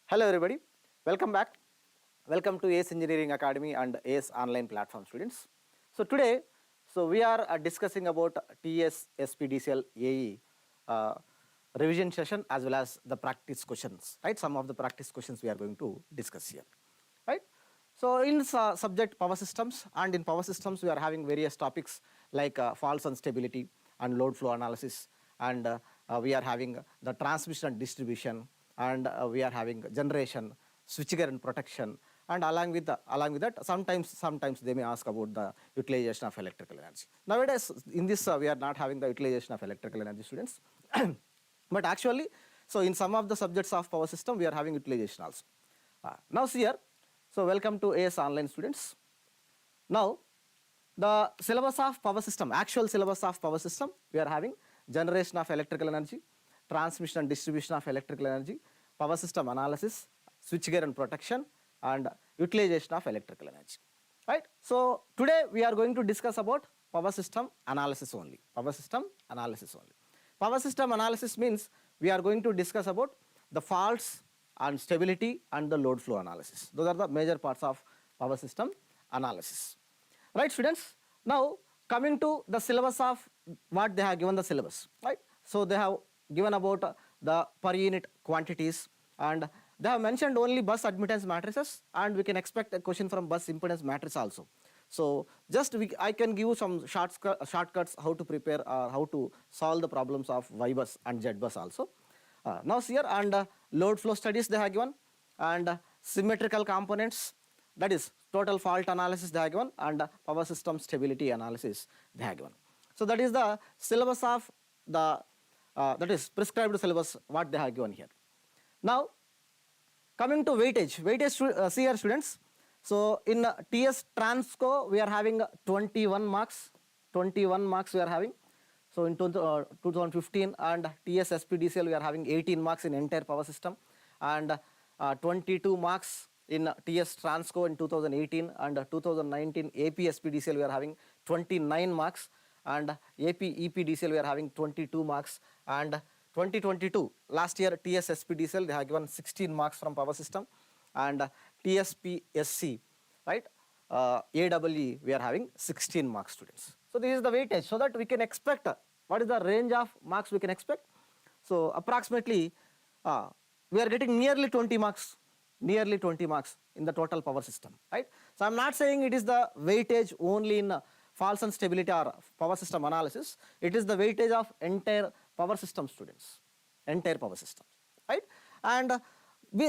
Hello everybody, welcome back. Welcome to ACE Engineering Academy and ACE online platform students. So today, we are discussing about TS SPDCL-AE revision session as well as the practice questions, right? Some of the practice questions we are going to discuss here, right? So in subject power systems, and in power systems we are having various topics like faults and stability and load flow analysis, and we are having the transmission and distribution, and we are having generation, switchgear and protection, and along with that sometimes they may ask about the utilization of electrical energy. Nowadays in this we are not having the utilization of electrical energy, students. But actually, so in some of the subjects of power system we are having utilization also. Now see here, so welcome to AS online students. Now the syllabus of power system, actual syllabus of power system, we are having generation of electrical energy, transmission and distribution of electrical energy, power system analysis, switchgear and protection, and utilization of electrical energy, right? So today we are going to discuss about power system analysis only. Power system analysis only. Power system analysis means we are going to discuss about the faults and stability and the load flow analysis. Those are the major parts of power system analysis. Right, students? Now, coming to the syllabus of what they have given the syllabus, right? So, they have given about the per unit quantities, and they have mentioned only bus admittance matrices, and we can expect a question from bus impedance matrix also. So, just I can give you some shortcuts how to prepare or how to solve the problems of Y bus and Z bus also. Now, here and load flow studies they have given, and symmetrical components, that is total fault analysis they have given, and power system stability analysis they have given. So that is the syllabus of the that is prescribed syllabus what they have given here. Now coming to weightage, see here students. So in TS Transco we are having 21 marks, 21 marks we are having. So in 2015 and TS SPDCL we are having 18 marks in entire power system, and 22 marks in TS Transco in 2018, and 2019 AP SPDCL we are having 29 marks, and AP EPDCL we are having 22 marks, and 2022 last year TS SPDCL they have given 16 marks from power system, and TSPSC, right, AEE we are having 16 marks, students. So this is the weightage, so that we can expect what is the range of marks we can expect. So approximately we are getting nearly 20 marks in the total power system, right? So I'm not saying it is the weightage only in faults and stability or power system analysis. It is the weightage of entire power system, students, entire power system, right? And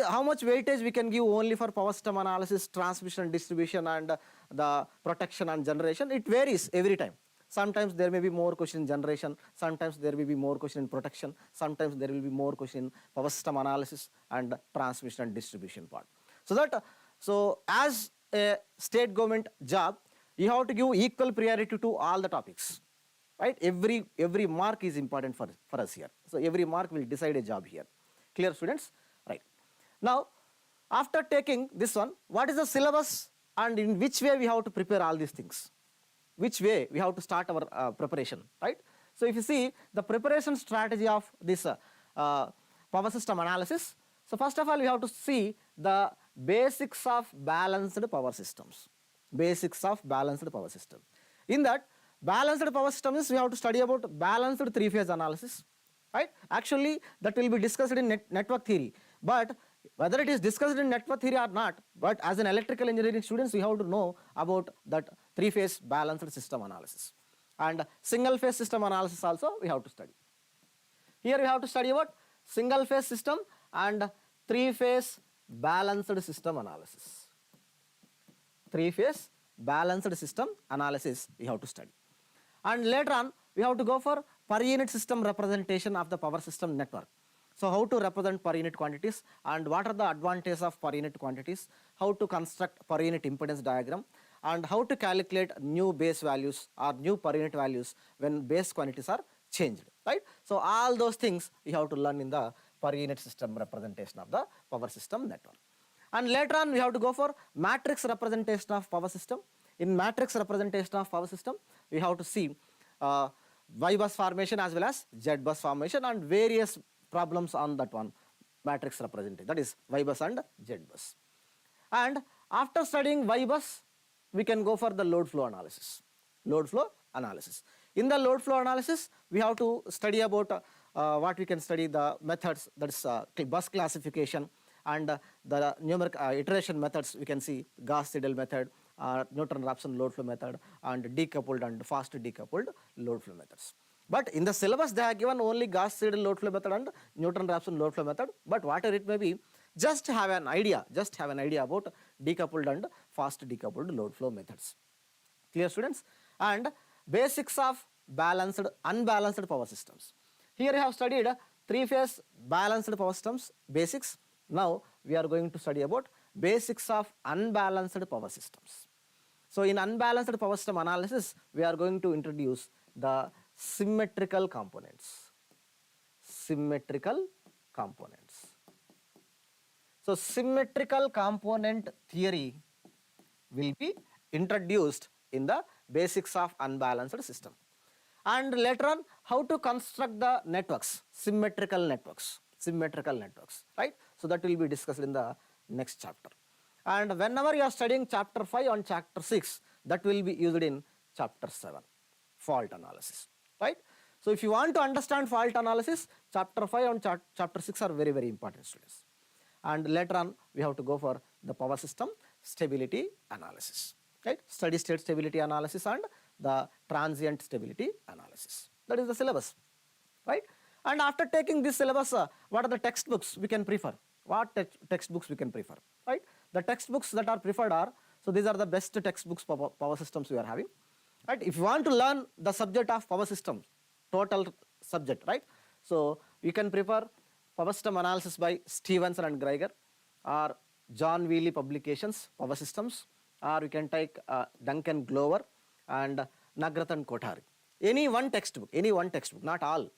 how much weightage we can give only for power system analysis, transmission and distribution, and the protection and generation, it varies every time. Sometimes there may be more question in generation, sometimes there will be more question in protection, sometimes there will be more question in power system analysis and transmission and distribution part. So as a state government job, you have to give equal priority to all the topics, right? Every mark is important for us here. So every mark will decide a job here. Clear, students? Right. Now, after taking this one, what is the syllabus and in which way we have to prepare all these things? Which way we have to start our preparation, right? So if you see the preparation strategy of this power system analysis, so first of all we have to see the basics of balanced power systems. Basics of balanced power system. In that, balanced power system is we have to study about balanced three-phase analysis, right? Actually, that will be discussed in network theory, but whether it is discussed in network theory or not, but as an electrical engineering students, we have to know about that three-phase balanced system analysis. And single-phase system analysis also we have to study. Here we have to study about single-phase system and three-phase balanced system analysis. Three-phase balanced system analysis we have to study. And later on, we have to go for per unit system representation of the power system network. So how to represent per unit quantities, and what are the advantages of per unit quantities, how to construct per unit impedance diagram, and how to calculate new base values or new per unit values when base quantities are changed, right? So all those things we have to learn in the per unit system representation of the power system network. And later on we have to go for matrix representation of power system. In matrix representation of power system, we have to see Y bus formation as well as Z bus formation and various problems on that one. matrix representation, that is Y bus and Z bus. And after studying Y bus, we can go for the load flow analysis. Load flow analysis. In the load flow analysis, we have to study about what we can study the methods, that is bus classification, and the numeric iteration methods. We can see Gauss-Seidel method, Newton-Raphson load flow method, and decoupled and fast decoupled load flow methods. But in the syllabus, they have given only Gauss-Seidel load flow method and Newton-Raphson load flow method. But whatever it may be, just have an idea about decoupled and fast decoupled load flow methods. Clear, students? And basics of balanced, unbalanced power systems. Here I have studied three-phase balanced power systems basics. Now we are going to study about basics of unbalanced power systems. So in unbalanced power system analysis, we are going to introduce the symmetrical components. Symmetrical components. So symmetrical component theory will be introduced in the basics of unbalanced system. And later on, how to construct the networks, symmetrical networks, right? So that will be discussed in the next chapter. And whenever you are studying chapter 5 and chapter 6, that will be used in chapter 7, fault analysis, right? So if you want to understand fault analysis, chapter 5 and chapter 6 are very, very important, students. And later on, we have to go for the power system stability analysis, right? Steady state stability analysis and the transient stability analysis. That is the syllabus, right? And after taking this syllabus, what are the textbooks we can prefer? What textbooks we can prefer, right? The textbooks that are preferred are, so these are the best textbooks for power systems we are having, right? If you want to learn the subject of power systems, total subject, right? So you can prefer Power System Analysis by Stevenson and Geiger, or John Wheely Publications, Power Systems, or you can take Duncan Glover and Nagrath and Kothari. Any one textbook, not all,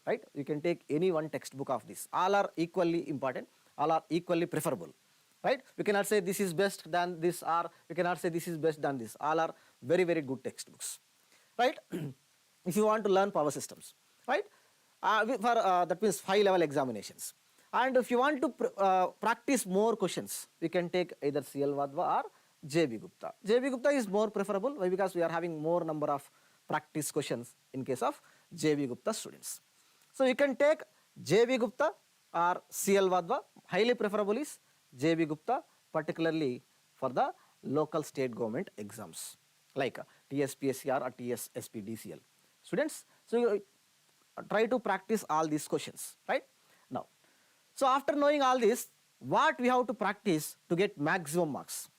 right? You can take any one textbook of this. All are equally important, all are equally preferable, right? We cannot say this is best than this, or we cannot say this is best than this. All are very, very good textbooks, right? If you want to learn power systems, right? That means 5-level examinations. And if you want to practice more questions, we can take either CL Vadva or JB Gupta. JB Gupta is more preferable. Why? Because we are having more number of practice questions in case of JB Gupta students. So you can take JB Gupta or CL Vadva. Highly preferable is JB Gupta, particularly for the local state government exams like TSPSCR or TS SPDCL. Students, so you try to practice all these questions, right? Now, so after knowing all this, what we have to practice to get maximum marks?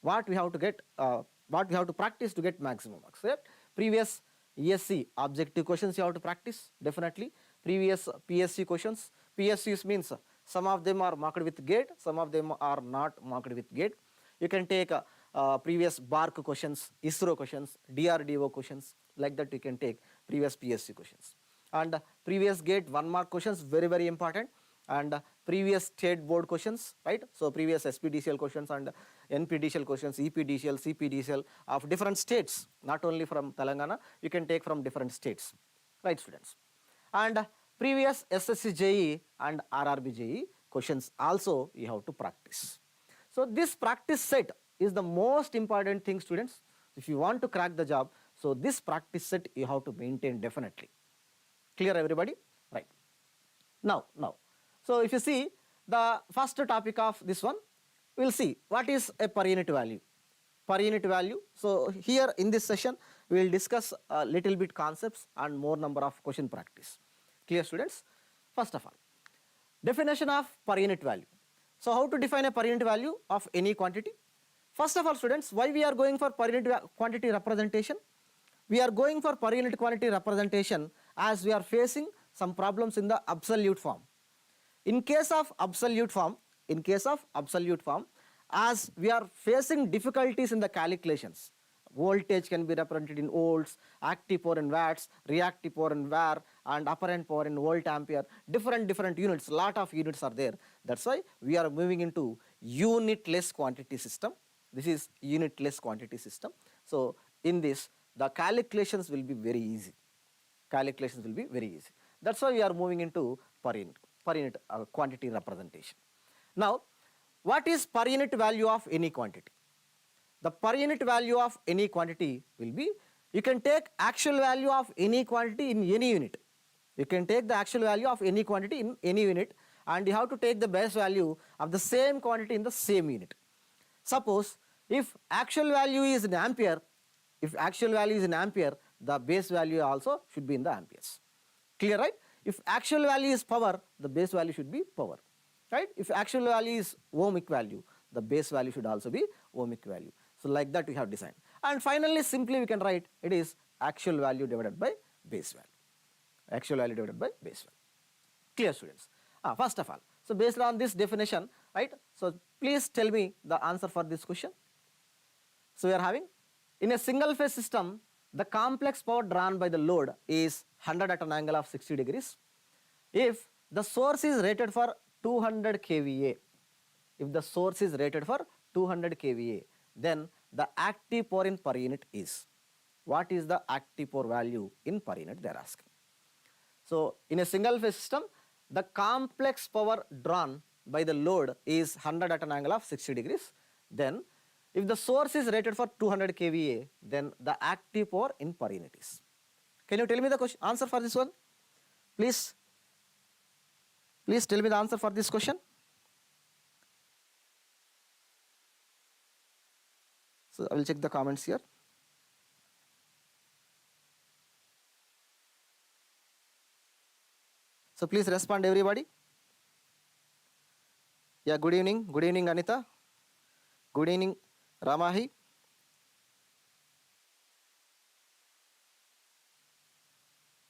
What we have to practice to get maximum marks? Right? Previous ESC objective questions you have to practice, definitely. Previous PSC questions. PSCs means some of them are marked with gate, some of them are not marked with gate. You can take previous BARC questions, ISRO questions, DRDO questions, like that you can take previous PSC questions. And previous gate 1 mark questions, very, very important. And previous state board questions, right? So previous SPDCL questions and NPDCL questions, EPDCL, CPDCL of different states, not only from Telangana, you can take from different states, right, students? And previous SSC JE and RRB JE questions also you have to practice. So this practice set is the most important thing, students. If you want to crack the job, so this practice set you have to maintain definitely. Clear, everybody? Right. Now. So if you see the first topic of this one, we will see what is a per unit value. Per unit value. So here in this session, we will discuss a little bit concepts and more number of question practice. Clear, students? First of all, definition of per unit value. So how to define a per unit value of any quantity? First of all, students, why we are going for per unit quantity representation? We are going for per unit quantity representation as we are facing some problems in the absolute form. In case of absolute form, as we are facing difficulties in the calculations, voltage can be represented in volts, active power in watts, reactive power in var, and apparent power in volt ampere, different units, lot of units are there. That's why we are moving into unitless quantity system. This is unitless quantity system. So in this, the calculations will be very easy. That's why we are moving into per unit. per unit quantity representation. Now, what is per unit value of any quantity? The per unit value of any quantity will be, you can take actual value of any quantity in any unit. You can take the actual value of any quantity in any unit, and you have to take the base value of the same quantity in the same unit. Suppose if actual value is in ampere, the base value also should be in the amperes. Clear, right? If actual value is power, the base value should be power, right? If actual value is ohmic value, the base value should also be ohmic value. So like that we have designed. And finally, simply we can write it is actual value divided by base value. Actual value divided by base value. Clear, students? First of all, so based on this definition, right? So please tell me the answer for this question. So we are having, in a single phase system, the complex power drawn by the load is 100 at an angle of 60 degrees. If the source is rated for 200 kVA, then the active power in per unit is, what is the active power value in per unit, they are asking. So in a single phase system, the complex power drawn by the load is 100 at an angle of 60 degrees. Then if the source is rated for 200 kVA, then the active power in per unit is. Can you tell me the question, answer for this one? Please tell me the answer for this question. So I will check the comments here. So please respond, everybody. Yeah, good evening. Good evening, Anita. Good evening, Ramahi.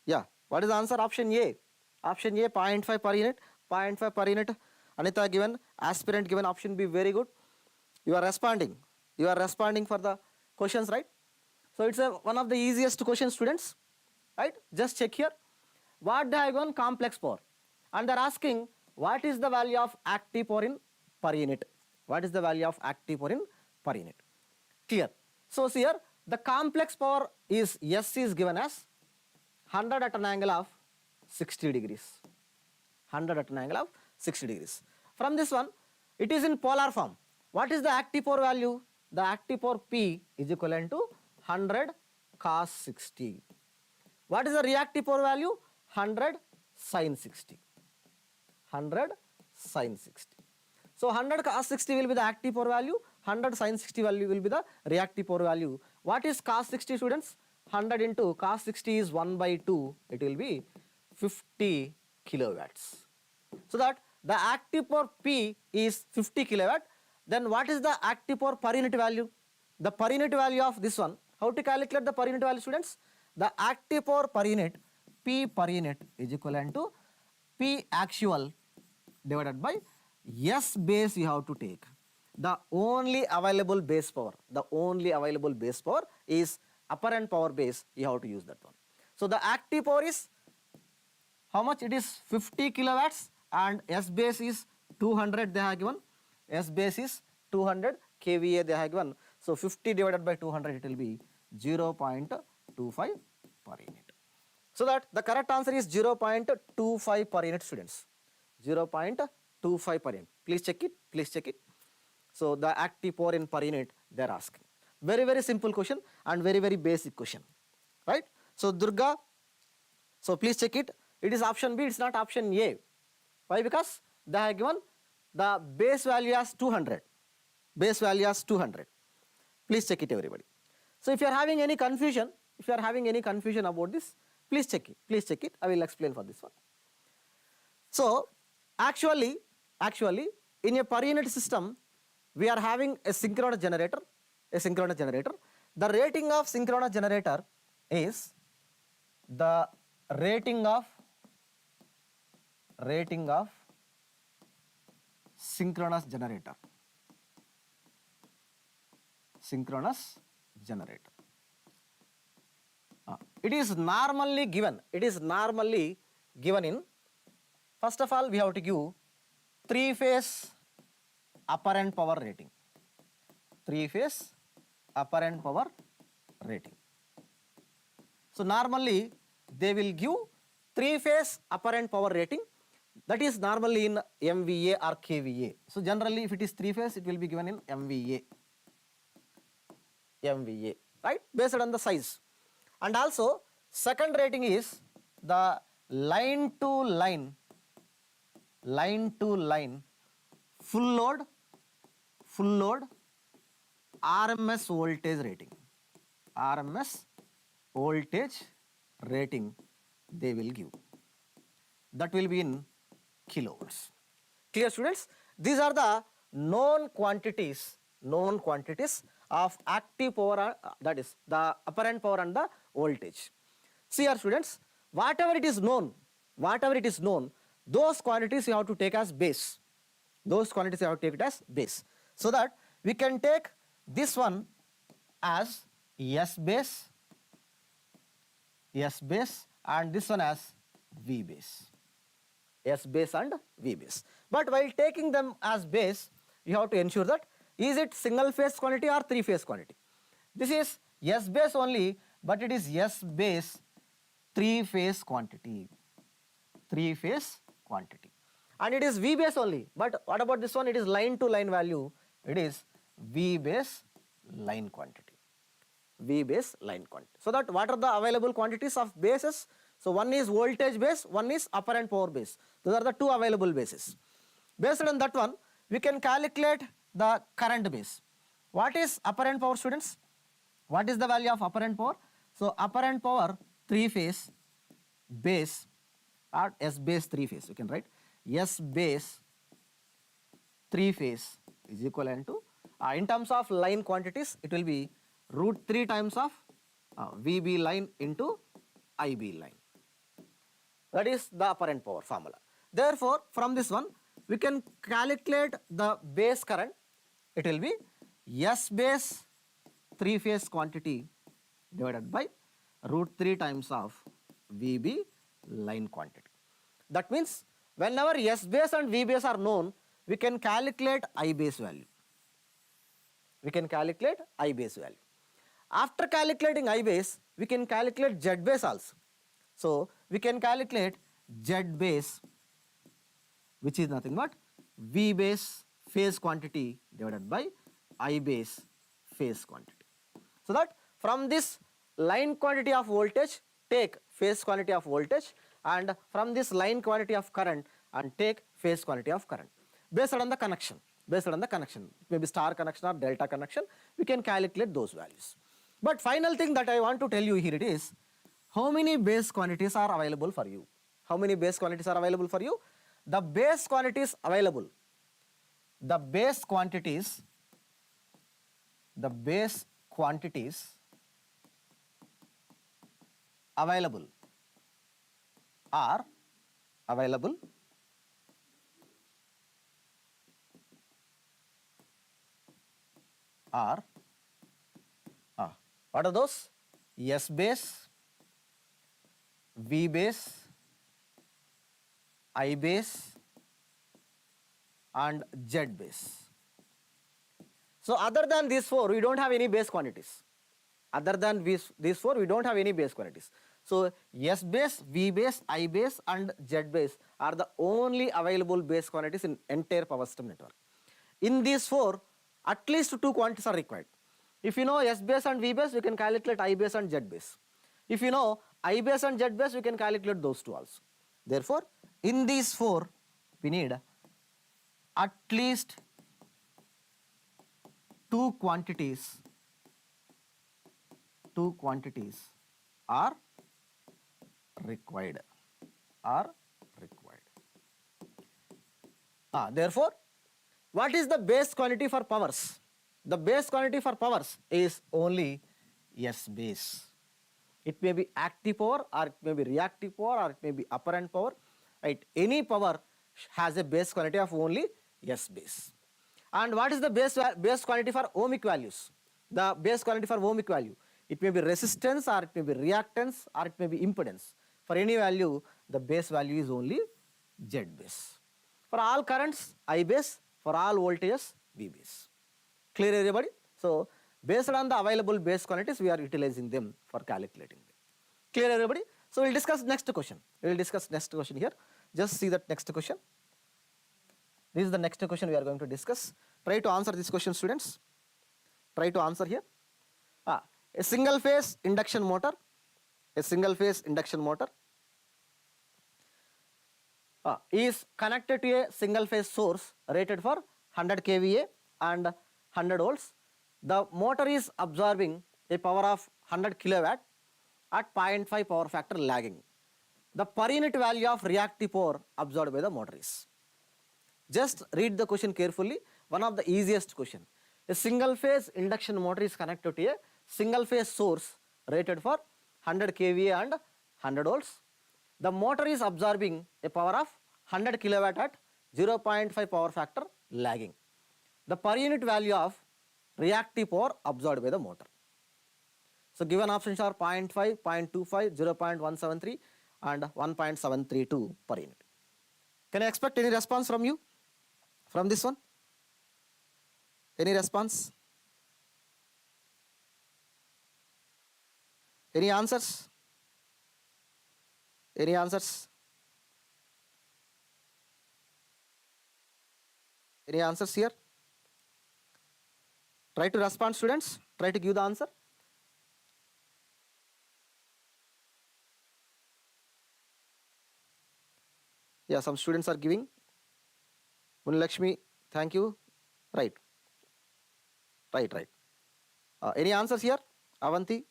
Yeah, what is the answer? Option A. Option A, 0.5 per unit. 0.5 per unit. Anita given, aspirant given. Option B, very good. You are responding. You are responding for the questions, right? So it's one of the easiest questions, students, right? Just check here. What they have given? Complex power. And they are asking, what is the value of active power in per unit? What is the value of active power in per unit? Clear. So here, the complex power is, S is given as 100 at an angle of 60 degrees. 100 at an angle of 60 degrees. From this one, it is in polar form. What is the active power value? The active power P is equivalent to 100 cos 60. What is the reactive power value? 100 sin 60. 100 sin 60. So 100 cos 60 will be the active power value. 100 sin 60 value will be the reactive power value. What is cos 60, students? 100 into cos 60 is 1 by 2. It will be 50 kilowatts. So that the active power P is 50 kilowatt. Then what is the active power per unit value? The per unit value of this one. How to calculate the per unit value, students? The active power per unit, P per unit, is equivalent to P actual divided by S base you have to take. The only available base power, is apparent power base, you have to use that one. So the active power is, how much? It is 50 kilowatts and S base is 200 they have given. S base is 200 kVA they have given. So 50 divided by 200, it will be 0.25 per unit. So that the correct answer is 0.25 per unit, students. 0.25 per unit. Please check it. So the active power in per unit they are asking. Very, very simple question and very, very basic question, right? So Durga, so please check it. It is option B, it's not option A. Why? Because they have given the base value as 200. Base value as 200. Please check it, everybody. So if you are having any confusion, about this, please check it. I will explain for this one. So actually, in a per unit system, we are having a synchronous generator. The rating of synchronous generator is the rating of synchronous generator. It is normally given in, first of all, we have to give 3-phase apparent power rating. 3-phase apparent power rating. So normally they will give 3-phase apparent power rating. That is normally in MVA or KVA. So generally if it is 3-phase, it will be given in MVA, right, based on the size. And also second rating is the line to line full load RMS voltage rating they will give. That will be in kilovolts. Clear, students? These are the known quantities of active power, that is the apparent power and the voltage. See here, students, whatever it is known, those quantities you have to take as base. So that we can take this one as S base and this one as V base. S base and V base. But while taking them as base, you have to ensure that is it single phase quantity or 3-phase quantity. This is S base only, but it is S base 3-phase quantity. And it is V base only, but what about this one? It is line to line value. It is V base line quantity. So that what are the available quantities of bases? So one is voltage base, one is apparent power base. Those are the two available bases. Based on that one, we can calculate the current base. What is apparent power, students? What is the value of apparent power? So apparent power 3-phase base or S base 3-phase. You can write S base 3-phase is equivalent to, in terms of line quantities, it will be √3 times of VB line into IB line. That is the apparent power formula. Therefore, from this one, we can calculate the base current. It will be S base 3-phase quantity divided by √3 times of VB line quantity. That means whenever S base and V base are known, we can calculate I base value. After calculating I base, we can calculate Z base also. So we can calculate Z base, which is nothing but V base phase quantity divided by I base phase quantity. So that from this line quantity of voltage, take phase quantity of voltage, and from this line quantity of current and take phase quantity of current. Based on the connection, maybe star connection or delta connection, we can calculate those values. But final thing that I want to tell you here it is, how many base quantities are available for you? The base quantities available, the base quantities available are what are those? S base, V base, I base and Z base. So other than these four, we don't have any base quantities. So S base, V base, I base and Z base are the only available base quantities in entire power system network. In these four, at least two quantities are required. If you know S base and V base, you can calculate I base and Z base. If you know I base and Z base, you can calculate those two also. Therefore, in these four, we need at least two quantities are required. Therefore, what is the base quantity for powers? The base quantity for powers is only S base. It may be active power or it may be reactive power or it may be apparent power. Right? Any power has a base quantity of only S base. And what is the base quantity for ohmic values? The base quantity for ohmic value, it may be resistance or it may be reactance or it may be impedance. For any value, the base value is only Z base. For all currents, I base. For all voltages, V base. Clear, everybody? So based on the available base quantities, we are utilizing them for calculating them. Clear, everybody? So we'll discuss next question. Here. Just see that next question. This is the next question we are going to discuss. Try to answer this question, students. Try to answer here. A single phase induction motor. A single phase induction motor is connected to a single phase source rated for 100 kVA and 100 volts. The motor is absorbing a power of 100 kilowatt at 0.5 power factor lagging. The per unit value of reactive power absorbed by the motor is. Just read the question carefully. One of the easiest question. A single phase induction motor is connected to a single phase source rated for 100 kVA and 100 volts. The motor is absorbing a power of 100 kilowatt at 0.5 power factor lagging. The per unit value of reactive power absorbed by the motor. So given options are 0.5, 0.25, 0.173 and 1.732 per unit. Can I expect any response from you from this one? Any response? Any answers? Any answers? Any answers here? Try to respond, students. Try to give the answer. Yeah, some students are giving. Munilakshmi, thank you. Right. Right. Any answers here? Avanti,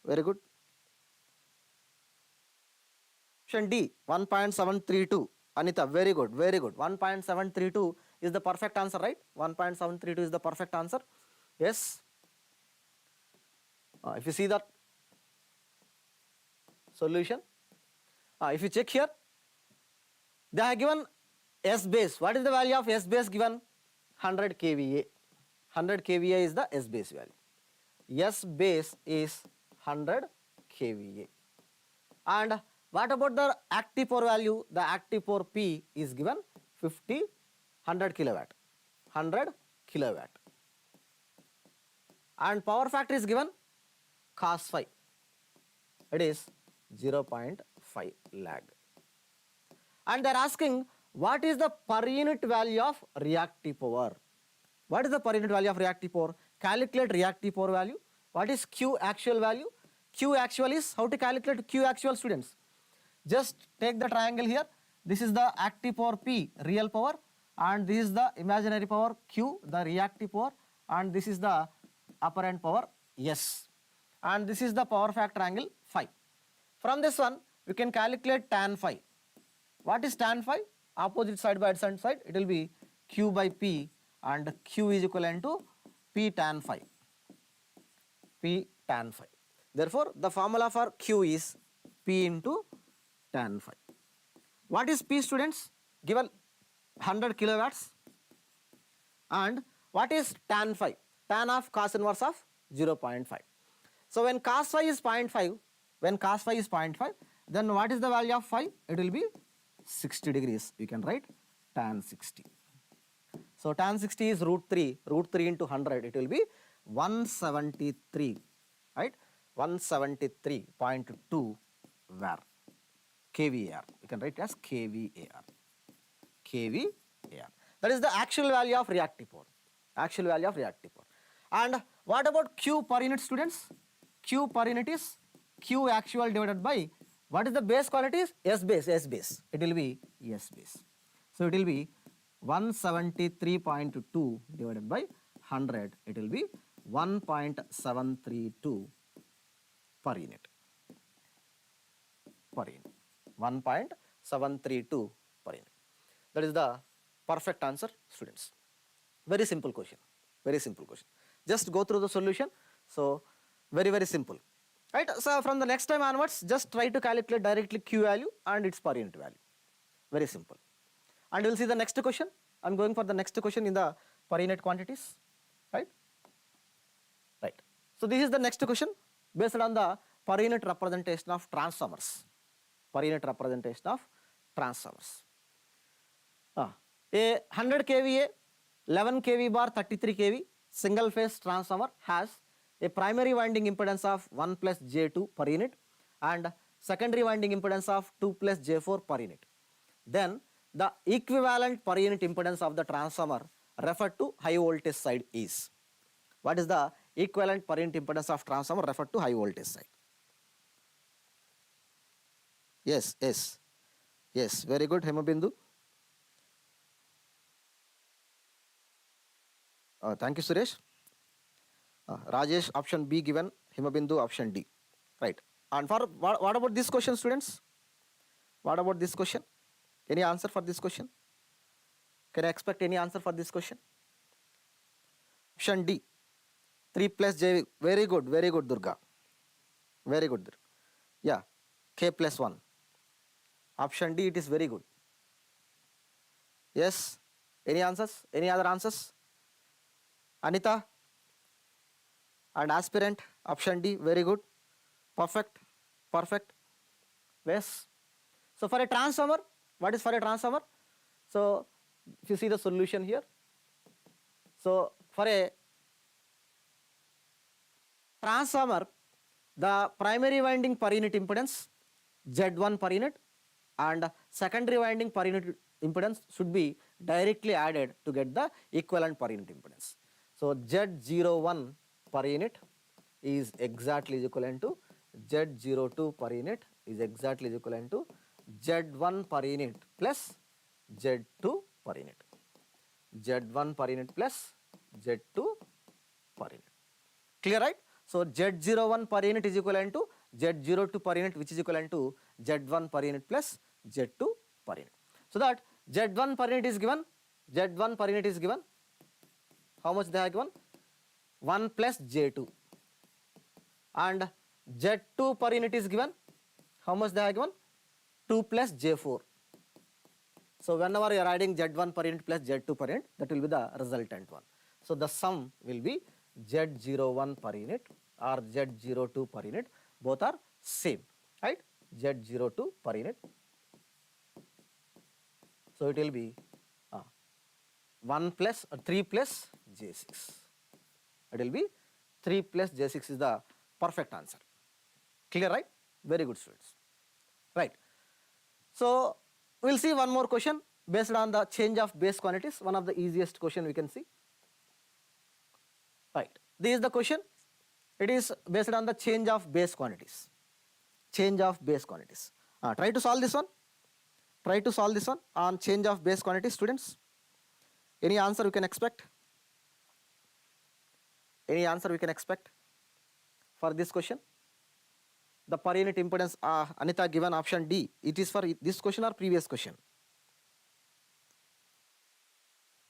very good. Option D, 1.732. Anita, very good. 1.732 is the perfect answer, right? 1.732 is the perfect answer. Yes. If you see that solution, if you check here, they have given S base. What is the value of S base given? 100 kVA. 100 kVA is the S base value. S base is 100 kVA. And what about the active power value? The active power P is given 100 kilowatt. 100 kilowatt. And power factor is given cos phi. It is 0.5 lag. And they are asking what is the per unit value of reactive power? What is the per unit value of reactive power? Calculate reactive power value. What is Q actual value? Q actual is, how to calculate Q actual, students? Just take the triangle here. This is the active power P, real power, and this is the imaginary power Q, the reactive power, and this is the apparent power S. And this is the power factor angle phi. From this one, we can calculate tan phi. What is tan phi? Opposite side by adjacent side, it will be Q by P, and Q is equivalent to P tan phi. P tan phi. Therefore, the formula for Q is P into tan phi. What is P, students? Given 100 kilowatts. And what is tan phi? Tan of cos inverse of 0.5. So when cos phi is 0.5, then what is the value of phi? It will be 60 degrees. You can write tan 60. So tan 60 is root 3 into 100. It will be 173, right? 173.2 var. kVAR. You can write it as kVAR. kVAR. That is the actual value of reactive power. Actual value of reactive power. And what about Q per unit, students? Q per unit is Q actual divided by, what is the base quantity? S base. It will be S base. So it will be 173.2 divided by 100. It will be 1.732 per unit. 1.732 per unit. That is the perfect answer, students. Very simple question. Just go through the solution. So very simple. Right. So from the next time onwards, just try to calculate directly Q value and its per unit value. Very simple. And we will see the next question. I am going for the next question in the per unit quantities. Right. So this is the next question based on the per unit representation of transformers. A 100 kVA, 11 kV bar, 33 kV single phase transformer has a primary winding impedance of 1 plus J2 per unit and secondary winding impedance of 2 plus J4 per unit. then the equivalent per unit impedance of the transformer referred to high voltage side is. What is the equivalent per unit impedance of transformer referred to high voltage side? Yes, yes, yes, very good, Hemabindu. Thank you, Suresh. Rajesh, option B given, Himabindu, option D. Right. And for what about this question, students? What about this question? Any answer for this question? Can I expect any answer for this question? Option D, 3 plus J. Very good, Durga. Very good, Durga. Yeah, K plus 1. Option D, it is very good. Yes. Any answers? Any other answers? Anita? And aspirant, option D, very good. Perfect. Perfect. Yes. So for a transformer, what is for a transformer? So if you see the solution here, so for a transformer, the primary winding per unit impedance Z1 per unit and secondary winding per unit impedance should be directly added to get the equivalent per unit impedance. So Z01 per unit is exactly equivalent to Z02 per unit is exactly equivalent to Z1 per unit plus Z2 per unit. Z1 per unit plus Z2 per unit. Clear, right? So Z01 per unit is equivalent to Z02 per unit, which is equivalent to Z1 per unit plus Z2 per unit. So that Z1 per unit is given, Z1 per unit is given. How much they are given? 1 plus J2. And Z2 per unit is given. How much they are given? 2 plus J4. So whenever you are adding Z1 per unit plus Z2 per unit, that will be the resultant one. So the sum will be Z01 per unit or Z02 per unit. Both are same, right? Z02 per unit. So it will be 1 plus 3 plus J6. It will be 3 plus J6 is the perfect answer. Clear, right? Very good, students. Right. So we'll see one more question based on the change of base quantities. One of the easiest question we can see. Right. This is the question. It is based on the change of base quantities. Change of base quantities. Try to solve this one. Try to solve this one on change of base quantities, students. Any answer we can expect? Any answer we can expect for this question? The per unit impedance, Anita given option D. It is for this question or previous question?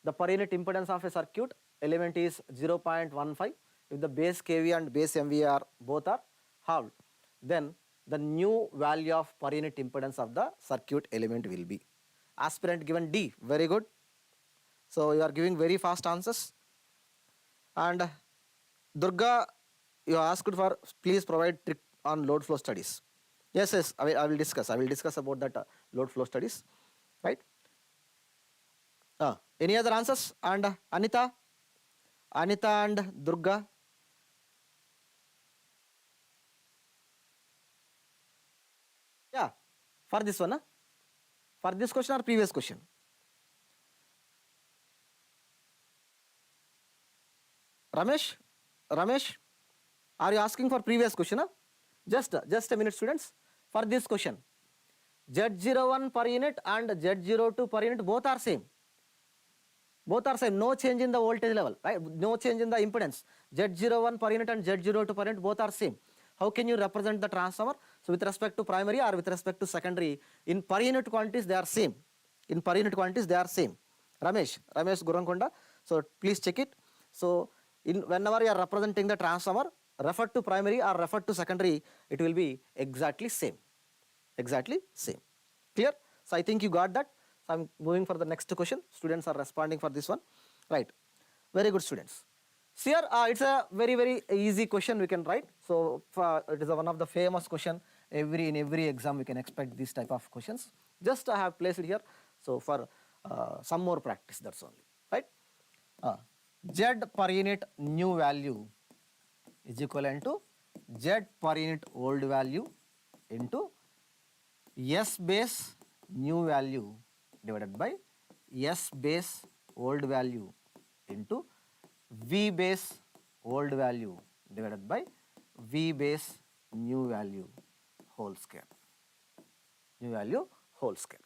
The per unit impedance of a circuit element is 0.15. If the base kV and base MVA are both are halved, then the new value of per unit impedance of the circuit element will be. Aspirant given D. Very good. So you are giving very fast answers. And Durga, you asked for please provide trick on load flow studies. Yes, yes, I will discuss. I will discuss about that load flow studies, right? Any other answers? And Anita and Durga. Yeah, for this one, for this question or previous question? Ramesh, are you asking for previous question? Just a minute, students. For this question, Z01 per unit and Z02 per unit both are same. Both are same. No change in the voltage level, right? No change in the impedance. Z01 per unit and Z02 per unit both are same. How can you represent the transformer? So with respect to primary or with respect to secondary, in per unit quantities they are same. In per unit quantities they are same. Ramesh Gurankonda. So please check it. So whenever you are representing the transformer, referred to primary or referred to secondary, it will be exactly same. Exactly same. Clear? So I think you got that. So I'm moving for the next question. Students are responding for this one. Right. Very good, students. So here it's a very easy question we can write. So it is one of the famous question. In every exam we can expect this type of questions. Just I have placed it here. So for some more practice, that's only. Right. Z per unit new value is equivalent to Z per unit old value into S base new value divided by S base old value into V base old value divided by V base new value whole square. New value whole square.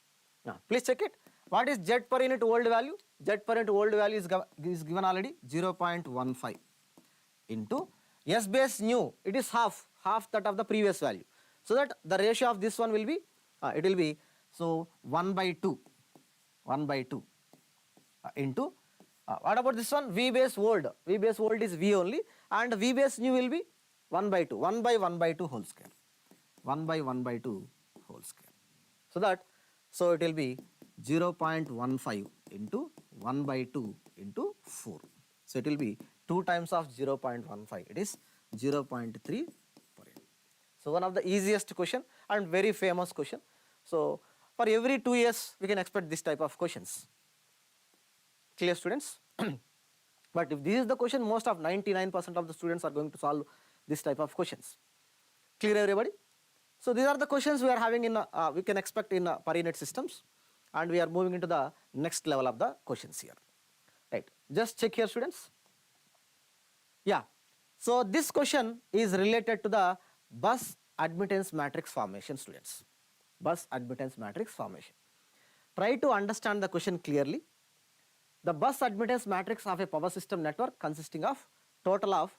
Now, please check it. What is Z per unit old value? Z per unit old value is given already 0.15 into S base new, it is half that of the previous value. So that the ratio of this one will be, it will be, so 1 by 2 into, what about this one? V base old is V only, and V base new will be 1 by 2 whole square, 1 by 2 whole square. So that, so it will be 0.15 into 1 by 2 into 4. So it will be 2 times of 0.15, it is 0.3 per unit. So one of the easiest question and very famous question. So for every 2 years we can expect this type of questions. Clear, students? But if this is the question, most of 99% of the students are going to solve this type of questions. Clear, everybody? So these are the questions we are having in, we can expect in per unit systems, and we are moving into the next level of the questions here. Right, just check here, students. Yeah, so this question is related to the bus admittance matrix formation, students. Bus admittance matrix formation. Try to understand the question clearly. The bus admittance matrix of a power system network consisting of total of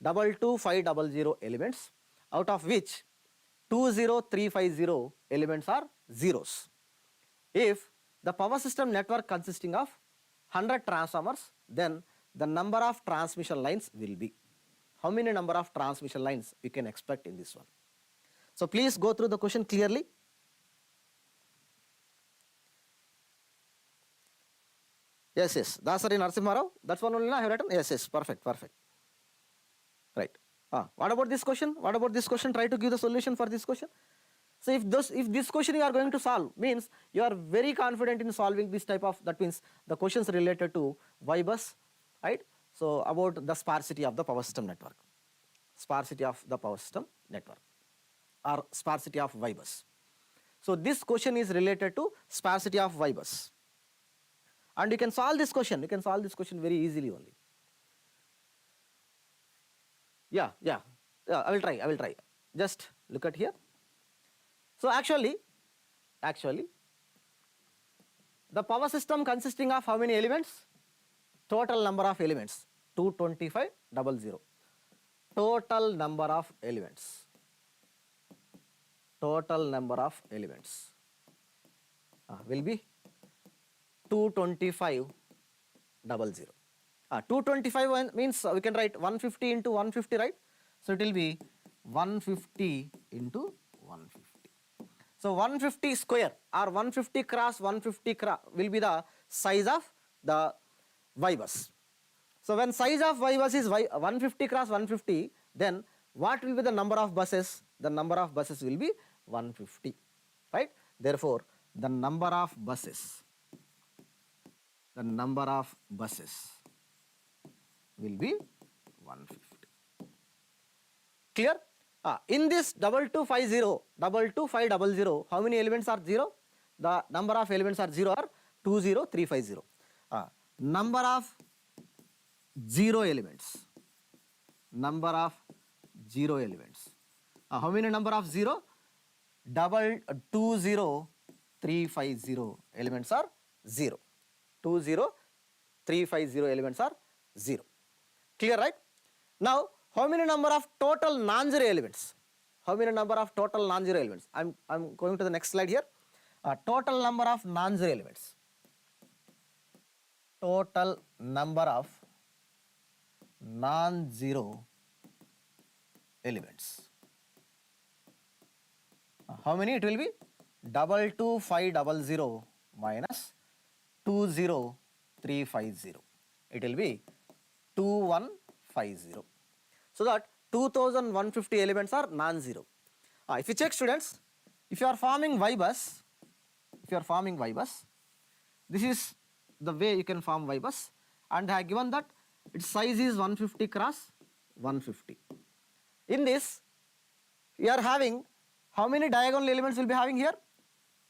22500 elements, out of which 20350 elements are zeros. If the power system network consisting of 100 transformers, then the number of transmission lines will be. How many number of transmission lines we can expect in this one? So please go through the question clearly. Yes, Dasari Narasimharao, that's one only I have written. Yes, perfect. Right. What about this question? Try to give the solution for this question. So if this question you are going to solve, means you are very confident in solving this type of, that means the questions related to Y bus, right? So about the sparsity of the power system network. Sparsity of the power system network or sparsity of Y bus. So this question is related to sparsity of Y bus. And you can solve this question. Very easily only. Yeah, I will try. Just look at here. So actually, the power system consisting of how many elements? Total number of elements, 22500. Total number of elements will be 22500. 225 means we can write 150 into 150, right? So it will be 150 into 150. So 150 square or 150 cross 150 will be the size of the Y bus. So when size of Y bus is 150 cross 150, then what will be the number of buses? The number of buses will be 150, right? Therefore, the number of buses will be 150. Clear? In this 22500, how many elements are 0? The number of elements are 0 or 20350. Number of 0 elements. How many number of 0? 20350 elements are 0. 20350 elements are 0. Clear, right? Now, how many number of total non-zero elements? I'm going to the next slide here. Total number of non-zero elements. Total number of non-zero elements. How many it will be? 22500 minus 20350. It will be 2150. So that 2150 elements are non-zero. If you check, students, if you are forming Y bus, this is the way you can form Y bus, and I have given that its size is 150 cross 150. In this, you are having how many diagonal elements will be having here?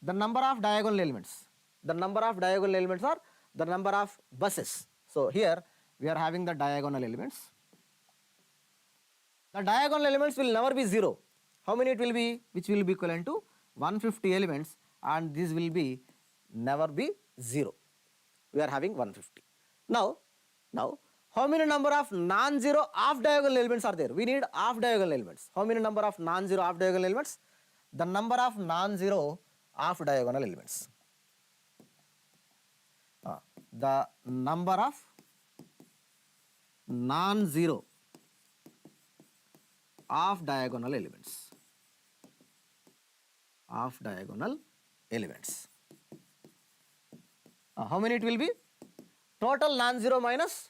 the number of diagonal elements. The number of diagonal elements are the number of buses. So here we are having the diagonal elements. The diagonal elements will never be 0. How many it will be? Which will be equivalent to 150 elements, and this will be never be 0. We are having 150. Now, how many number of non-zero off diagonal elements are there? We need off diagonal elements. How many number of non-zero off diagonal elements? The number of non-zero off diagonal elements. The number of non-zero off diagonal elements. Off diagonal elements. How many it will be? Total non-zero minus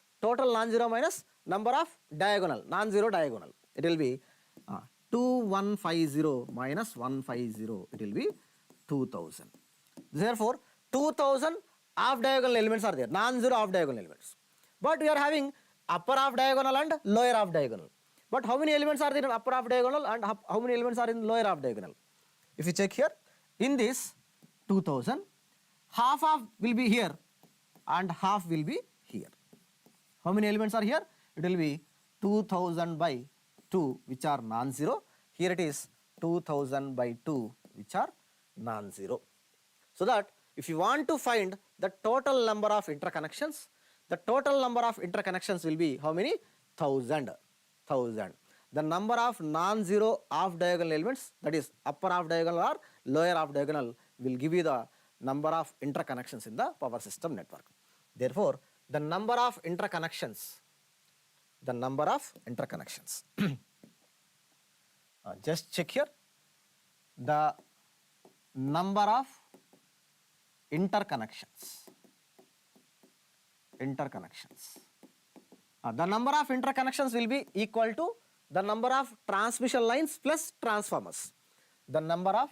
number of diagonal, non-zero diagonal. It will be 2150 minus 150. It will be 2000. Therefore, 2000 off diagonal elements are there, non-zero off diagonal elements. But we are having upper half diagonal and lower half diagonal. But how many elements are there in upper half diagonal and how many elements are in lower half diagonal? If you check here, in this 2000, half will be here and half will be here. How many elements are here? It will be 2000 by 2, which are non-zero. Here it is 2000 by 2, which are non-zero. So that if you want to find the total number of interconnections, the total number of interconnections will be how many? 1000. The number of non-zero off diagonal elements, that is upper half diagonal or lower half diagonal, will give you the number of interconnections in the power system network. Therefore, the number of interconnections, just check here, the number of interconnections. The number of interconnections will be equal to the number of transmission lines plus transformers. The number of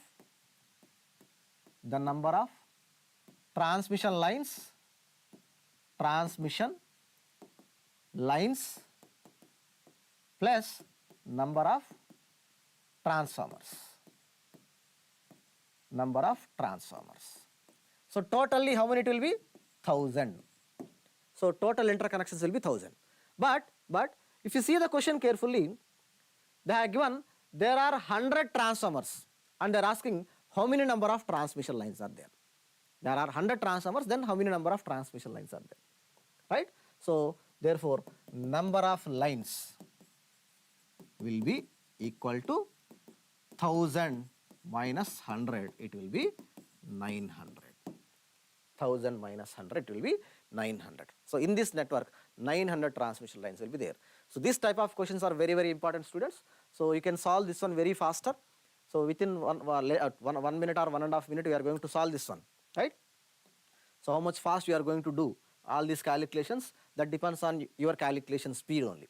transmission lines plus number of transformers. So totally how many it will be? 1000. So total interconnections will be 1000. But if you see the question carefully, they have given there are 100 transformers and they are asking how many number of transmission lines are there. There are 100 transformers, then how many number of transmission lines are there, right? So therefore, number of lines will be equal to 1000 minus 100, it will be 900. 1000 minus 100, it will be 900. So in this network, 900 transmission lines will be there. So this type of questions are very, very important, students. So you can solve this one very faster. So within 1 minute or 1.5 minutes, we are going to solve this one, right? So how much fast you are going to do all these calculations, that depends on your calculation speed only.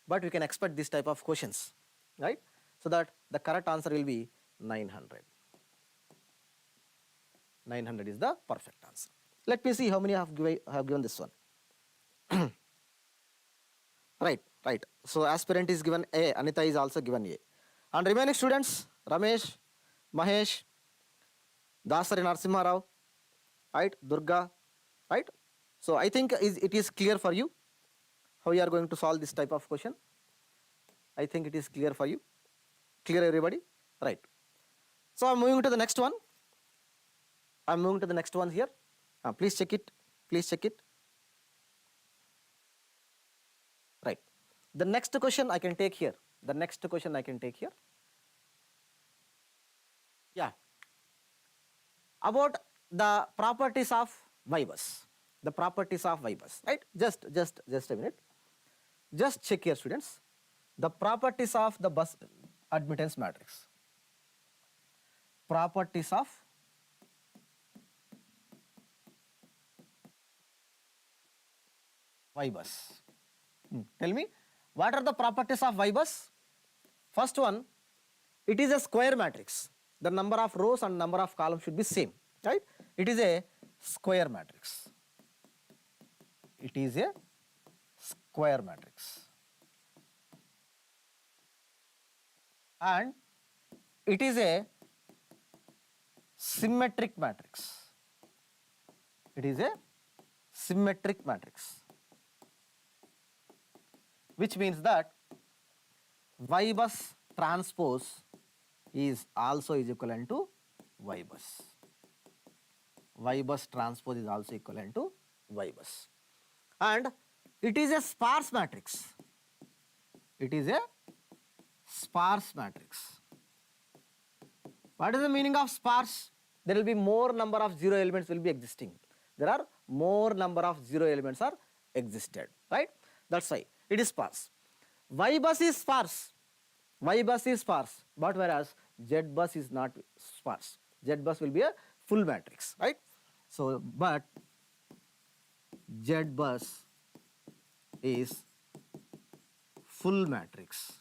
But we can expect this type of questions, right? So that the correct answer will be 900. 900 is the perfect answer. Let me see how many have given this one. Right. So aspirant is given A, Anita is also given A. And remaining students, Ramesh, Mahesh, Dasari Narsimha Rao, right, Durga, right. So I think it is clear for you how you are going to solve this type of question. I think it is clear for you. Clear, everybody? Right. So I'm moving to the next one. Here. Please check it. Right. The next question I can take here. Yeah. About the properties of Y-bus. Right? Just a minute. Just check here, students. The properties of the bus admittance matrix. Properties of Y-bus. Tell me, what are the properties of Y-bus? First one, it is a square matrix. The number of rows and number of columns should be same, right? It is a square matrix. And it is a symmetric matrix. It is a symmetric matrix, which means that Y bus transpose is also is equivalent to Y bus. Y bus transpose is also equivalent to Y bus. And it is a sparse matrix. It is a sparse matrix. What is the meaning of sparse? There will be more number of zero elements will be existing. There are more number of zero elements are existed, right? That's why it is sparse. Y bus is sparse. Y bus is sparse, but whereas Z bus is not sparse. Z bus will be a full matrix, right? So, but Z bus is full matrix.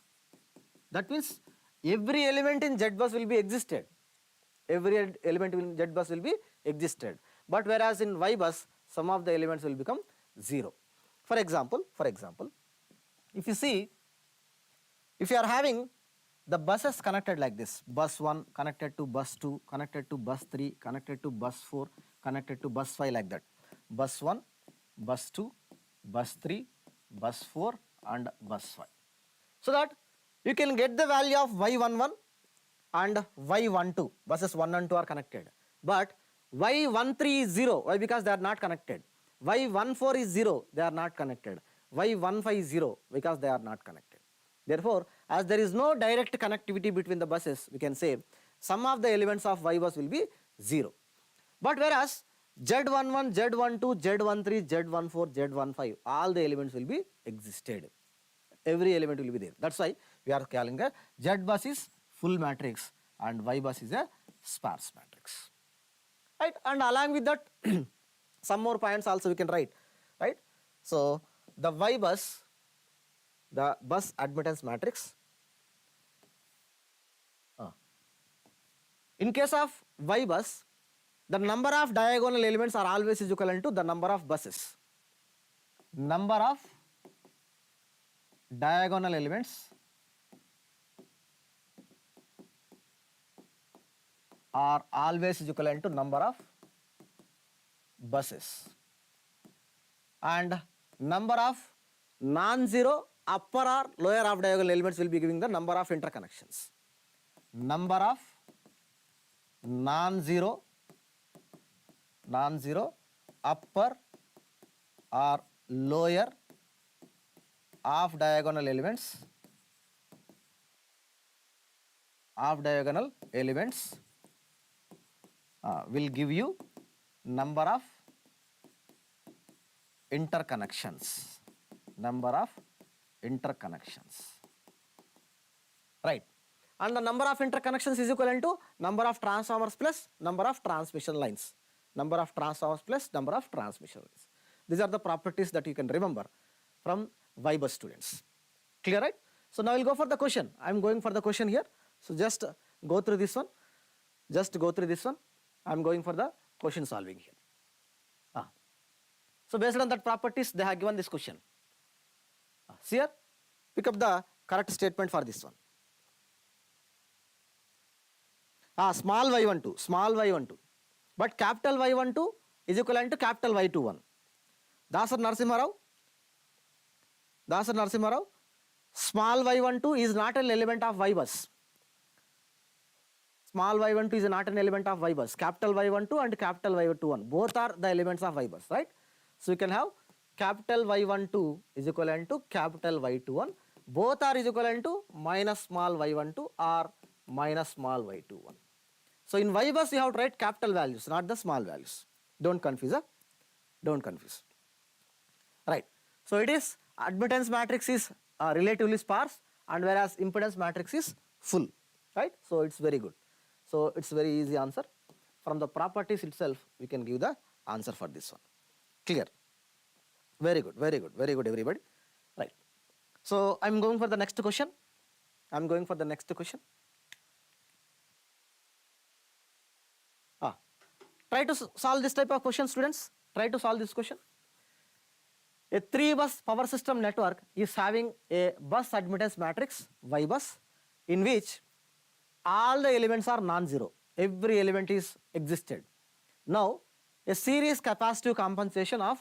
That means every element in Z bus will be existed. Every element in Z bus will be existed. But whereas in Y bus, some of the elements will become 0. For example, if you see, if you are having the buses connected like this, bus 1 connected to bus 2, connected to bus 3, connected to bus 4, connected to bus 5 like that. Bus 1, bus 2, bus 3, bus 4 and bus 5. So that you can get the value of Y11 and Y12, buses 1 and 2 are connected. But Y13 is 0, why? Because they are not connected. Y14 is 0, they are not connected. Y15 is 0, because they are not connected. Therefore, as there is no direct connectivity between the buses, we can say some of the elements of Y bus will be 0. But whereas Z11, Z12, Z13, Z14, Z15, all the elements will be existed. Every element will be there. That's why we are calling a Z bus is full matrix and Y bus is a sparse matrix. Right? And along with that, some more points also we can write. Right? So, the Y bus, the bus admittance matrix. In case of Y bus, the number of diagonal elements are always is equivalent to the number of buses. Number of diagonal elements are always equivalent to number of buses. And number of non-zero upper or lower half diagonal elements will be giving the number of interconnections. Number of non-zero upper or lower half diagonal elements will give you number of interconnections. Right. And the number of interconnections is equivalent to number of transformers plus number of transmission lines. Number of transformers plus number of transmission lines. These are the properties that you can remember from Y bus students. Clear, right? So now we'll go for the question. I am going for the question here. So just go through this one. I am going for the question solving here. So based on that properties, they have given this question. See here, pick up the correct statement for this one. Small y12, but capital Y12 is equivalent to capital Y21. Dasar Narasimharao, small y12 is not an element of Y bus. Small y12 is not an element of Y bus. Capital Y12 and capital Y21, both are the elements of Y bus, right? So you can have capital Y12 is equivalent to capital Y21. Both are is equivalent to minus small y12 or minus small y21. So in Y bus you have to write capital values, not the small values. Don't confuse. Right. So it is admittance matrix is relatively sparse, and whereas impedance matrix is full. Right. So it's very good. So it's very easy answer. From the properties itself, we can give the answer for this one. Clear? Very good, everybody. Right. So I'm going for the next question. Try to solve this type of question, students. Try to solve this question. A 3-bus power system network is having a bus admittance matrix, Y bus, in which all the elements are non-zero. every element is existed. Now a series capacitive compensation of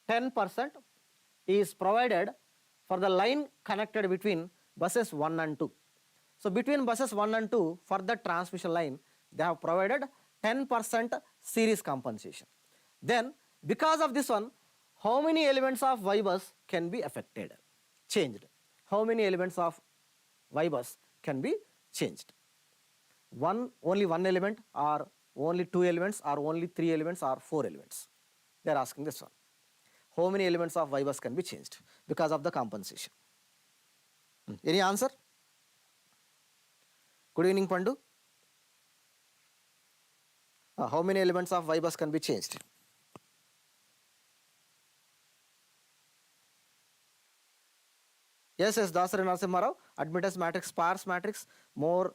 10% is provided for the line connected between buses 1 and 2. So between buses 1 and 2 for the transmission line, they have provided 10% series compensation. Then because of this one, how many elements of Y bus can be affected, changed? How many elements of Y bus can be changed? Only one element, or only two elements, or only three elements, or four elements? They are asking this one. How many elements of Y bus can be changed because of the compensation? Any answer? Good evening, Pandu. How many elements of Y bus can be changed? Yes, Dasari Narasimha Rao. Admittance matrix, sparse matrix, more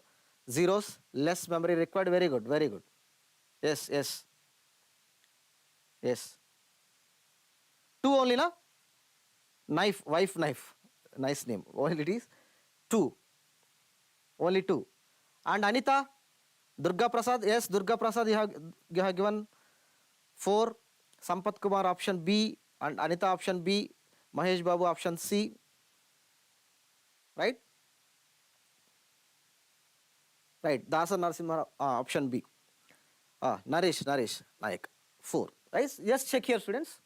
zeros, less memory required. Very good, very good. Yes, yes. Yes. Two only, na? Knife, wife, knife. Nice name. Only it is two. Only two. And Anita, Durga Prasad. Yes, Durga Prasad, you have given 4. Sampath Kumar option B, and Anita option B. Mahesh Babu option C. Right? Right. Dasa Narasimha option B. Naresh, Nayak. 4. Right? Just check here, students.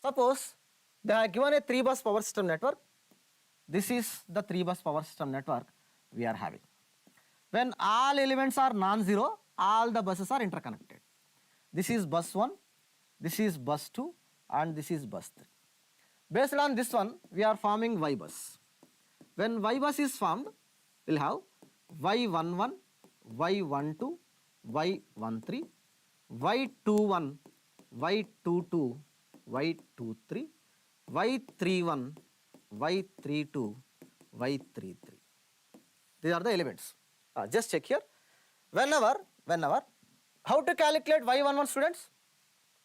Suppose they are given a 3-bus power system network. This is the 3-bus power system network we are having. When all elements are non-zero, all the buses are interconnected. This is bus 1, this is bus 2, and this is bus 3. Based on this one, we are forming Y bus. When Y bus is formed, we will have Y11, Y12, Y13, Y21, Y22, Y23, Y31, Y32, Y33. These are the elements. Just check here. Whenever, how to calculate Y11, students?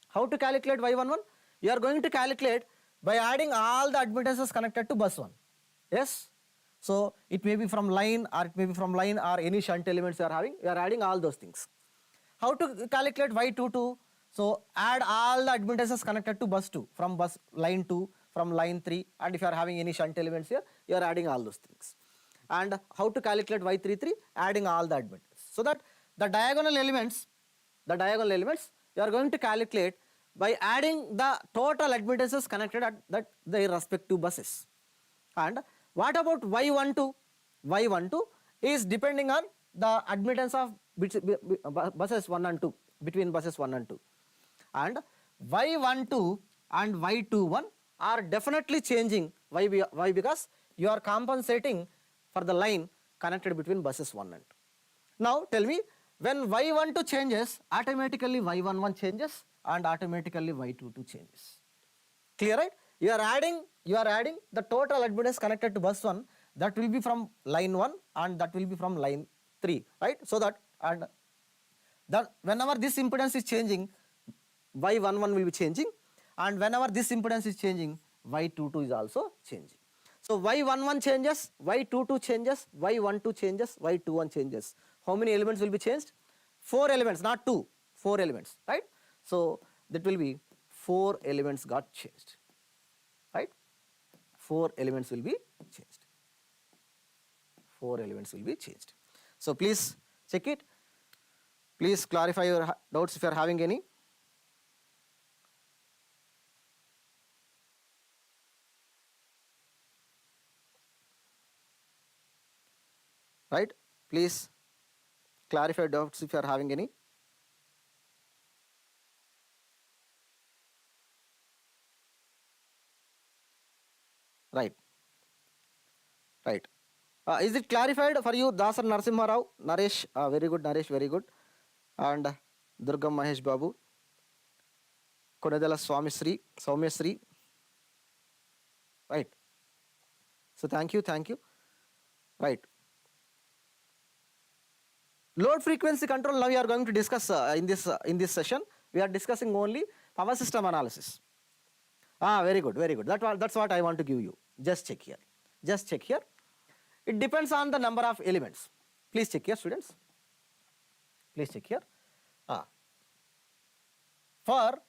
How to calculate Y11? You are going to calculate by adding all the admittances connected to bus 1. Yes? So it may be from line, or it may be from line, or any shunt elements you are having. You are adding all those things. How to calculate Y22? So add all the admittances connected to bus 2, from bus line 2, from line 3, and if you are having any shunt elements here, you are adding all those things. And how to calculate Y33? Adding all the admittances. So that the diagonal elements, you are going to calculate by adding the total admittances connected at their respective buses. And what about Y12? Y12 is depending on the admittance of buses 1 and 2, between buses 1 and 2. And Y12 and Y21 are definitely changing. Why? Because you are compensating for the line connected between buses 1 and 2. Now tell me, when Y12 changes, automatically Y11 changes, and automatically Y22 changes. Clear, right? You are adding the total admittance connected to bus 1, that will be from line 1 and that will be from line 3, right? So that, and that whenever this impedance is changing, Y11 will be changing, and whenever this impedance is changing, Y22 is also changing. So Y11 changes, Y22 changes, Y12 changes, Y21 changes. How many elements will be changed? 4 elements, not 2, 4 elements, right? So that will be 4 elements got changed, right? 4 elements will be changed. 4 elements will be changed. So please check it. Please clarify your doubts if you are having any. Right? Please clarify doubts if you are having any. Right. Right. Is it clarified for you, Dasar Narasimha Rao? Naresh, very good, Naresh, very good. And Durgam Mahesh Babu. Konedala Swami Sri, Soumya Sri. Right. So thank you. Right. Load frequency control, now we are going to discuss in this session. We are discussing only power system analysis. Very good. That's what I want to give you. Just check here. It depends on the number of elements. Please check here, students. Please check here. For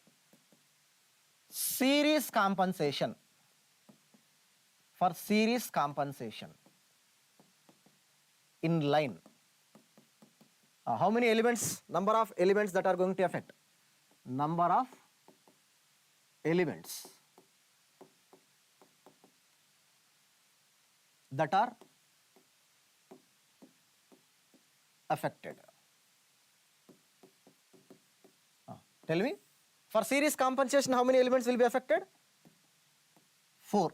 series compensation, in line, how many elements, number of elements that are going to affect? Number of elements that are affected. Tell me, for series compensation, how many elements will be affected? 4.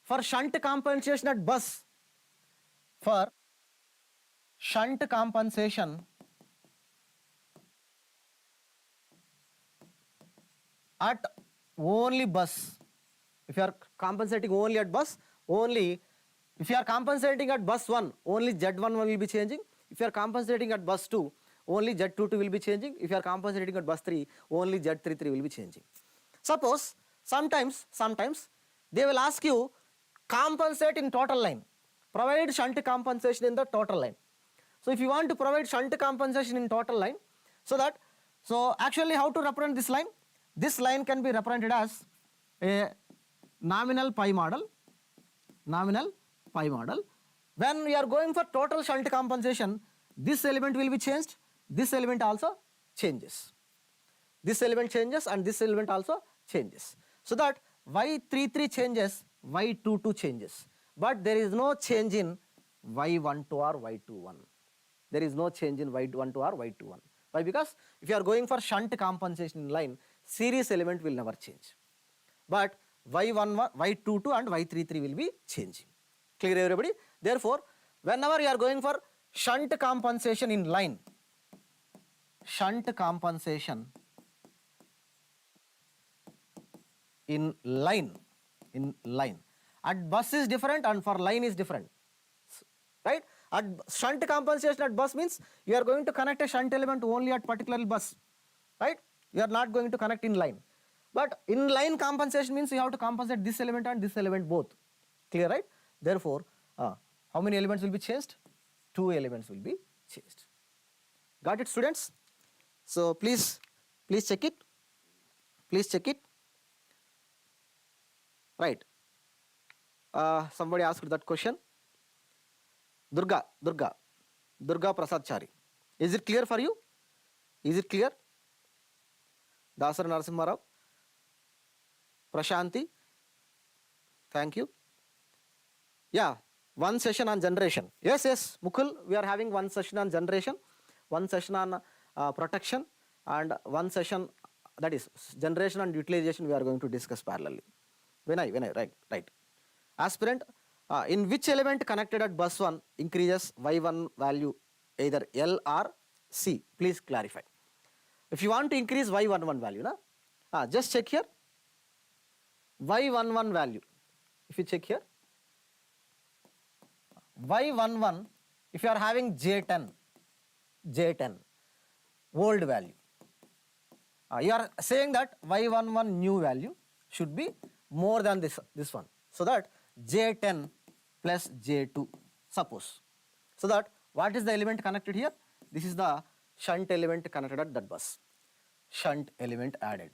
For shunt compensation at bus, for shunt compensation at only bus, if you are compensating only at bus, only if you are compensating at bus 1, only Z11 will be changing. If you are compensating at bus 2, only Z22 will be changing. If you are compensating at bus 3, only Z33 will be changing. Suppose sometimes they will ask you compensate in total line, provide shunt compensation in the total line. So if you want to provide shunt compensation in total line, so actually how to represent this line? This line can be represented as a nominal pi model. When we are going for total shunt compensation, this element will be changed, this element also changes. This element changes and this element also changes. So that Y33 changes, Y22 changes. But there is no change in Y12 or Y21. There is no change in Y12 or Y21. Why? Because if you are going for shunt compensation in line, series element will never change. But Y11, Y22 and Y33 will be changing. Clear everybody? Therefore, whenever you are going for shunt compensation in line, at bus is different and for line is different, right? At shunt compensation at bus means you are going to connect a shunt element only at particular bus, right? You are not going to connect in line. But in line compensation means you have to compensate this element and this element both. Clear, right? Therefore, how many elements will be changed? 2 elements will be changed. Got it, students? So please check it. Please check it. Right. Somebody asked that question. Durga Prasad Chari. Is it clear for you? Is it clear? Dasar Narasimharao. Prashanti. Thank you. Yeah, one session on generation. Yes, Mukul, we are having one session on generation, one session on protection, and one session, that is generation and utilization, we are going to discuss parallelly. Vinay, right. Aspirant, in which element connected at bus 1 increases Y1 value either L or C? Please clarify. If you want to increase Y11 value, just check here. Y11 value. If you check here, Y11, if you are having J10, old value, you are saying that Y11 new value should be more than this one. So that J10 plus J2, suppose. So that what is the element connected here? This is the shunt element connected at that bus. Shunt element added.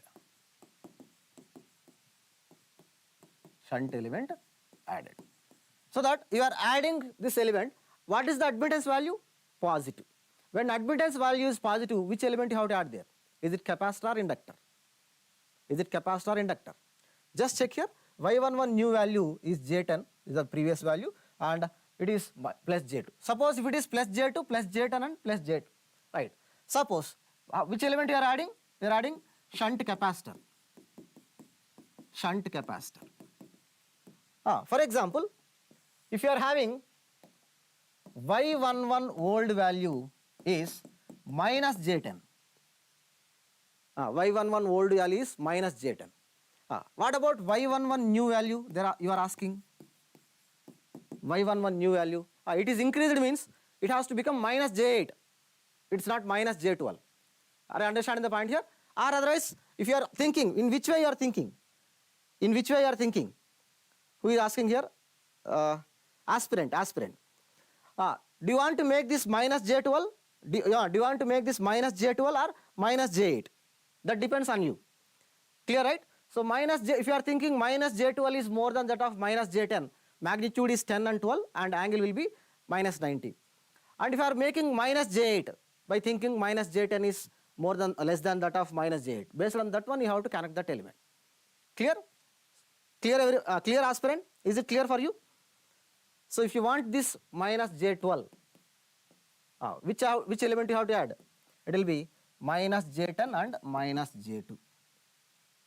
So that you are adding this element. What is the admittance value? Positive. When admittance value is positive, which element you have to add there? Is it capacitor or inductor? Just check here. Y11 new value is J10, is the previous value, and it is plus J2. Suppose if it is plus J2, plus J10 and plus J2, right? Suppose, which element you are adding? You are adding shunt capacitor. For example, if you are having Y11 old value is minus J10. Y11 old value is minus J10. What about Y11 new value? You are asking. Y11 new value. It is increased means it has to become minus J8. It's not minus J12. Are you understanding the point here? Or otherwise, if you are thinking, in which way you are thinking? Who is asking here? Aspirant. Do you want to make this minus J12? Do you want to make this minus J12 or minus J8? That depends on you. Clear, right? So minus J, if you are thinking minus J12 is more than that of minus J10, magnitude is 10 and 12 and angle will be minus 90. And if you are making minus J8 by thinking minus J10 is more than less than that of minus J8, based on that one you have to connect that element. Clear? Clear aspirant? Is it clear for you? So if you want this minus J12, which element you have to add? It will be minus J10 and minus J2.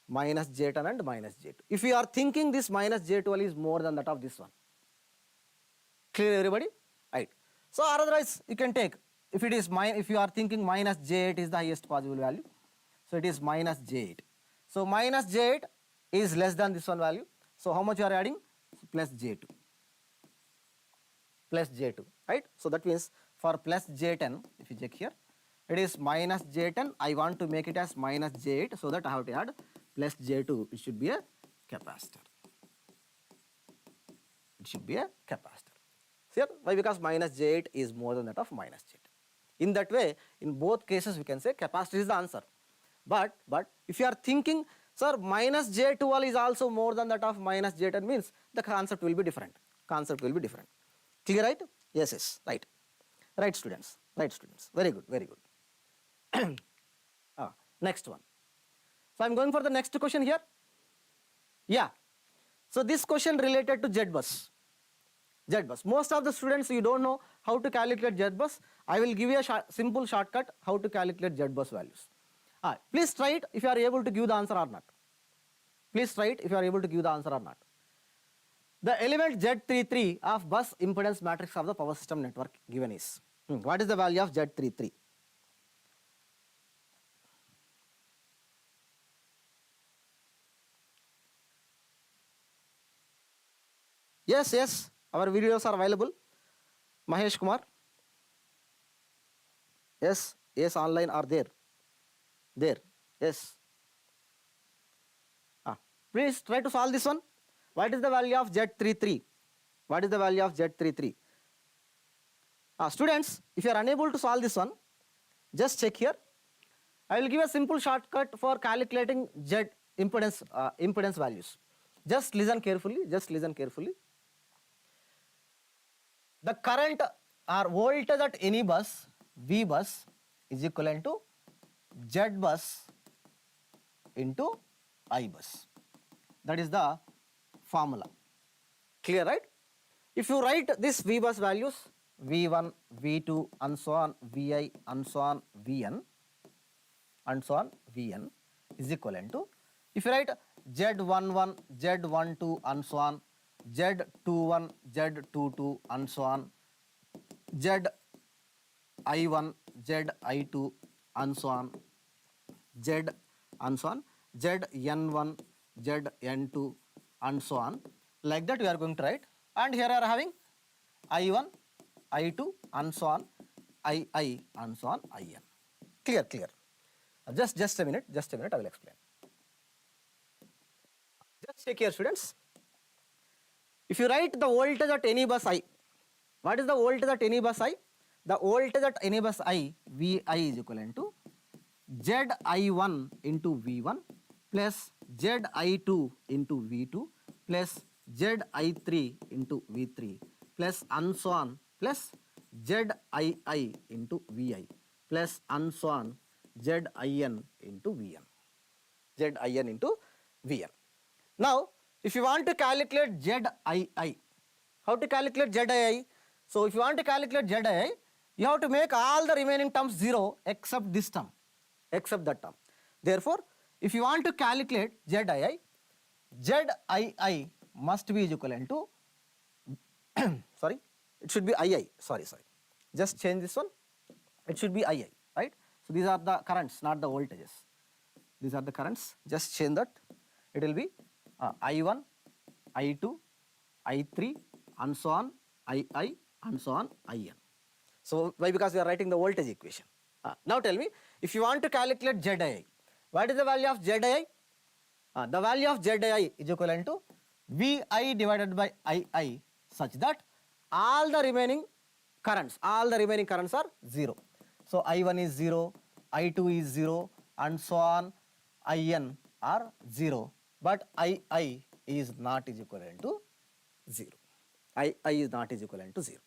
Minus J10 and minus J2. If you are thinking this minus J12 is more than that of this one. Clear everybody? Right. So otherwise you can take, if it is if you are thinking minus J8 is the highest possible value, so it is minus J8. So minus J8 is less than this one value. So how much you are adding? So plus J2. Plus J2, right? So that means for plus J10, if you check here, it is minus J10. I want to make it as minus J8, so that I have to add plus J2. It should be a capacitor. It should be a capacitor. Here, why? Because minus J8 is more than that of minus J10. In that way, in both cases, we can say capacitor is the answer. But if you are thinking, sir, minus J12 is also more than that of minus J10, means the concept will be different. Concept will be different. Clear, right? Yes, right. Right, students. Right, students. Very good, very good. Next one. So I'm going for the next question here. Yeah. So this question related to Z bus. Z bus. Most of the students, you don't know how to calculate Z bus. I will give you a simple shortcut how to calculate Z bus values. Please try it if you are able to give the answer or not. Please try it if you are able to give the answer or not. The element Z33 of bus impedance matrix of the power system network given is. What is the value of Z33? Yes, our videos are available. Mahesh Kumar. Yes, online are there. Yes. Please try to solve this one. What is the value of Z33? What is the value of Z33? Students, if you are unable to solve this one, just check here. I will give a simple shortcut for calculating Z impedance values. Just listen carefully. The current or voltage at any bus, V bus, is equivalent to Z bus into I bus. That is the formula. Clear, right? If you write this V bus values, V1, V2, and so on, Vi, and so on, Vn, and so on, Vn is equivalent to, if you write Z11, Z12, and so on, Z21, Z22, and so on, Zi1, Zi2, and so on, Z, and so on, Zn1, Zn2, and so on. Like that we are going to write. And here we are having I1, I2, and so on, II, and so on, In. Clear. Just a minute, I will explain. Just take care, students. If you write the voltage at any bus I, what is the voltage at any bus I? The voltage at any bus I, Vi is equivalent to Zi1 into V1 plus Zi2 into V2 plus Zi3 into V3 plus and so on plus Zii into Vi plus and so on Zin into Vn. Zin into Vn. Now, if you want to calculate Zii, how to calculate Zii? So, if you want to calculate Zii, you have to make all the remaining terms 0 except this term, except that term. Therefore, if you want to calculate Zii, Zii must be equivalent to, sorry, it should be Ii, sorry. Just change this one, it should be Ii, right? So, these are the currents, not the voltages. These are the currents, just change that. It will be I1, I2, I3, and so on, II, and so on, In. So, why? Because we are writing the voltage equation. Now tell me, if you want to calculate Zii, what is the value of Zii? The value of Zii is equivalent to Vi divided by Ii, such that all the remaining currents, all the remaining currents are 0. So I1 is 0, I2 is 0, and so on, IN are 0, but II is not is equivalent to 0. I is not is equivalent to 0.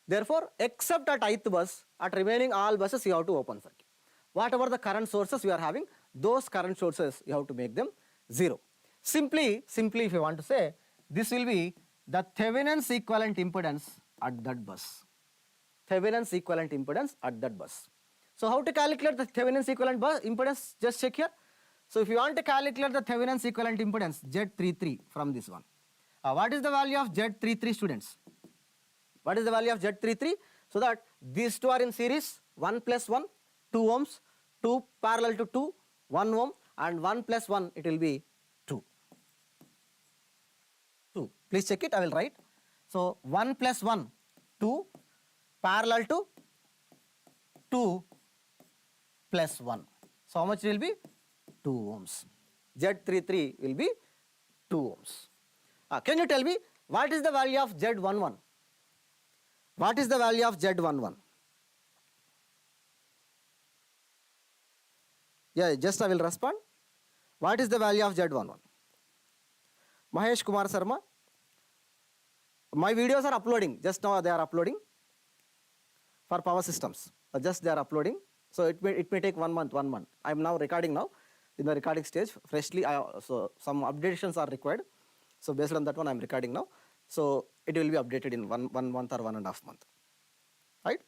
Therefore, except at ith bus, at remaining all buses you have to open circuit. Whatever the current sources we are having, those current sources you have to make them 0. Simply if you want to say, this will be the Thevenin's equivalent impedance at that bus. Thevenin's equivalent impedance at that bus. So how to calculate the Thevenin's equivalent impedance? Just check here. So if you want to calculate the Thevenin's equivalent impedance, Z33 from this one. What is the value of Z33, students? What is the value of Z33? So that these two are in series, 1 plus 1, 2 ohms, 2 parallel to 2, 1 ohm, and 1 plus 1, it will be 2. 2. Please check it, I will write. So 1 plus 1, 2, parallel to 2 plus 1. So how much will be? 2 ohms. Z33 will be 2 ohms. Can you tell me what is the value of Z11? What is the value of Z11? Yeah, just I will respond. What is the value of Z11? Mahesh Kumar Sharma. My videos are uploading. Just now they are uploading for power systems. Just they are uploading. So it may take 1 month. I am now recording now. In the recording stage, freshly, so some updations are required. So based on that one, I am recording now. So it will be updated in one month or 1.5 months. Right?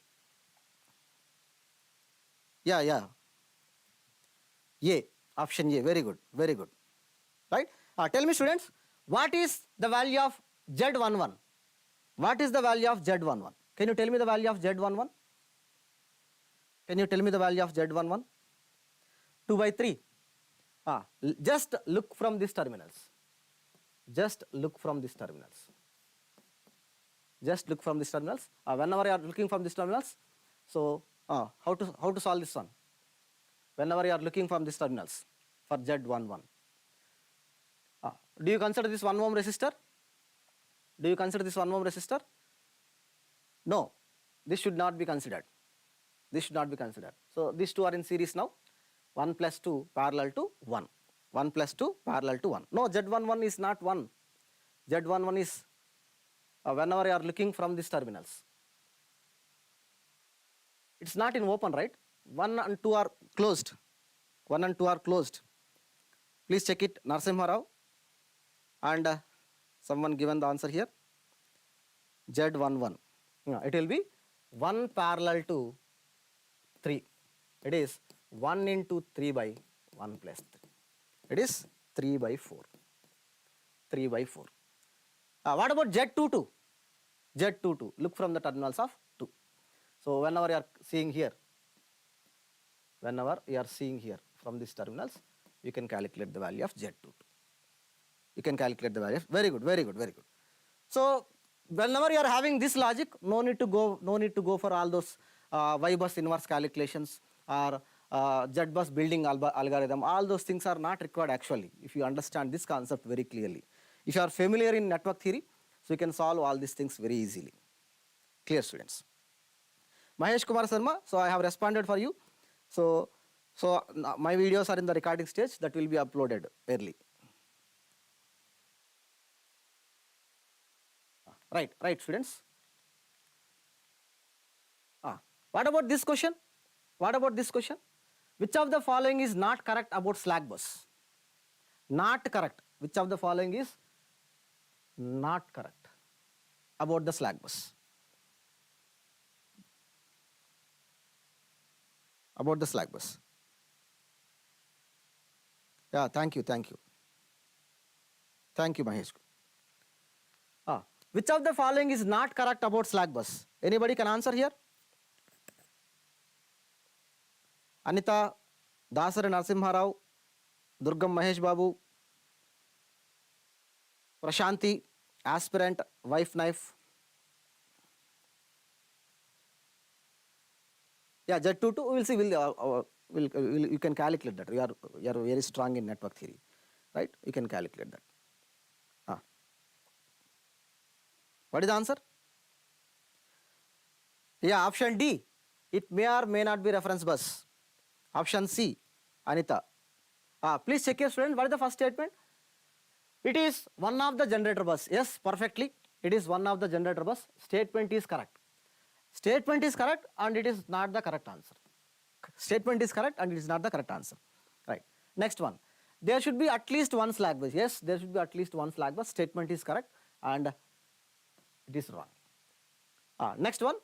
Yeah. A, option A, very good. Right? Tell me, students, what is the value of Z11? What is the value of Z11? Can you tell me the value of Z11? Can you tell me the value of Z11? 2 by 3. Just look from these terminals. Just look from these terminals. Whenever you are looking from these terminals, so how to solve this one? Whenever you are looking from these terminals for Z11, do you consider this 1 ohm resistor? Do you consider this 1 ohm resistor? No, this should not be considered. So these two are in series now. 1 plus 2 parallel to 1. 1 plus 2 parallel to 1. No, Z11 is not 1. Z11 is whenever you are looking from these terminals. It's not in open, right? 1 and 2 are closed. Please check it, Narasimha Rao. And someone given the answer here. Z11. It will be 1 parallel to 3. It is 1 into 3 by 1 plus 3. It is 3 by 4. What about Z22? Look from the terminals of 2. So whenever you are seeing here from these terminals, you can calculate the value of Z22. Very good. So whenever you are having this logic, no need to go for all those Y bus inverse calculations or Z bus building algorithm. All those things are not required actually, if you understand this concept very clearly. If you are familiar in network theory, so you can solve all these things very easily. Clear, students? Mahesh Kumar Sharma, so I have responded for you. So my videos are in the recording stage, that will be uploaded early. Right, students. What about this question? Which of the following is not correct about slack bus? Not correct. Which of the following is not correct about the slack bus? About the slack bus. Yeah, thank you, Mahesh. Which of the following is not correct about slack bus? Anybody can answer here? Anita, Dasari Narasimha Rao, Durgam Mahesh Babu, Prashanti, aspirant, wife knife. Yeah, Z22, we'll see. You can calculate that. You are very strong in network theory, right? You can calculate that. What is the answer? Yeah, option D, it may or may not be reference bus. Option C, Anita. Please check your student, what is the first statement? It is one of the generator bus. Yes, perfectly. It is one of the generator bus. Statement is correct. Statement is correct and it is not the correct answer. Statement is correct and it is not the correct answer. Right. Next one. There should be at least one slack bus. Yes, there should be at least one slack bus. Statement is correct and it is wrong. Next one.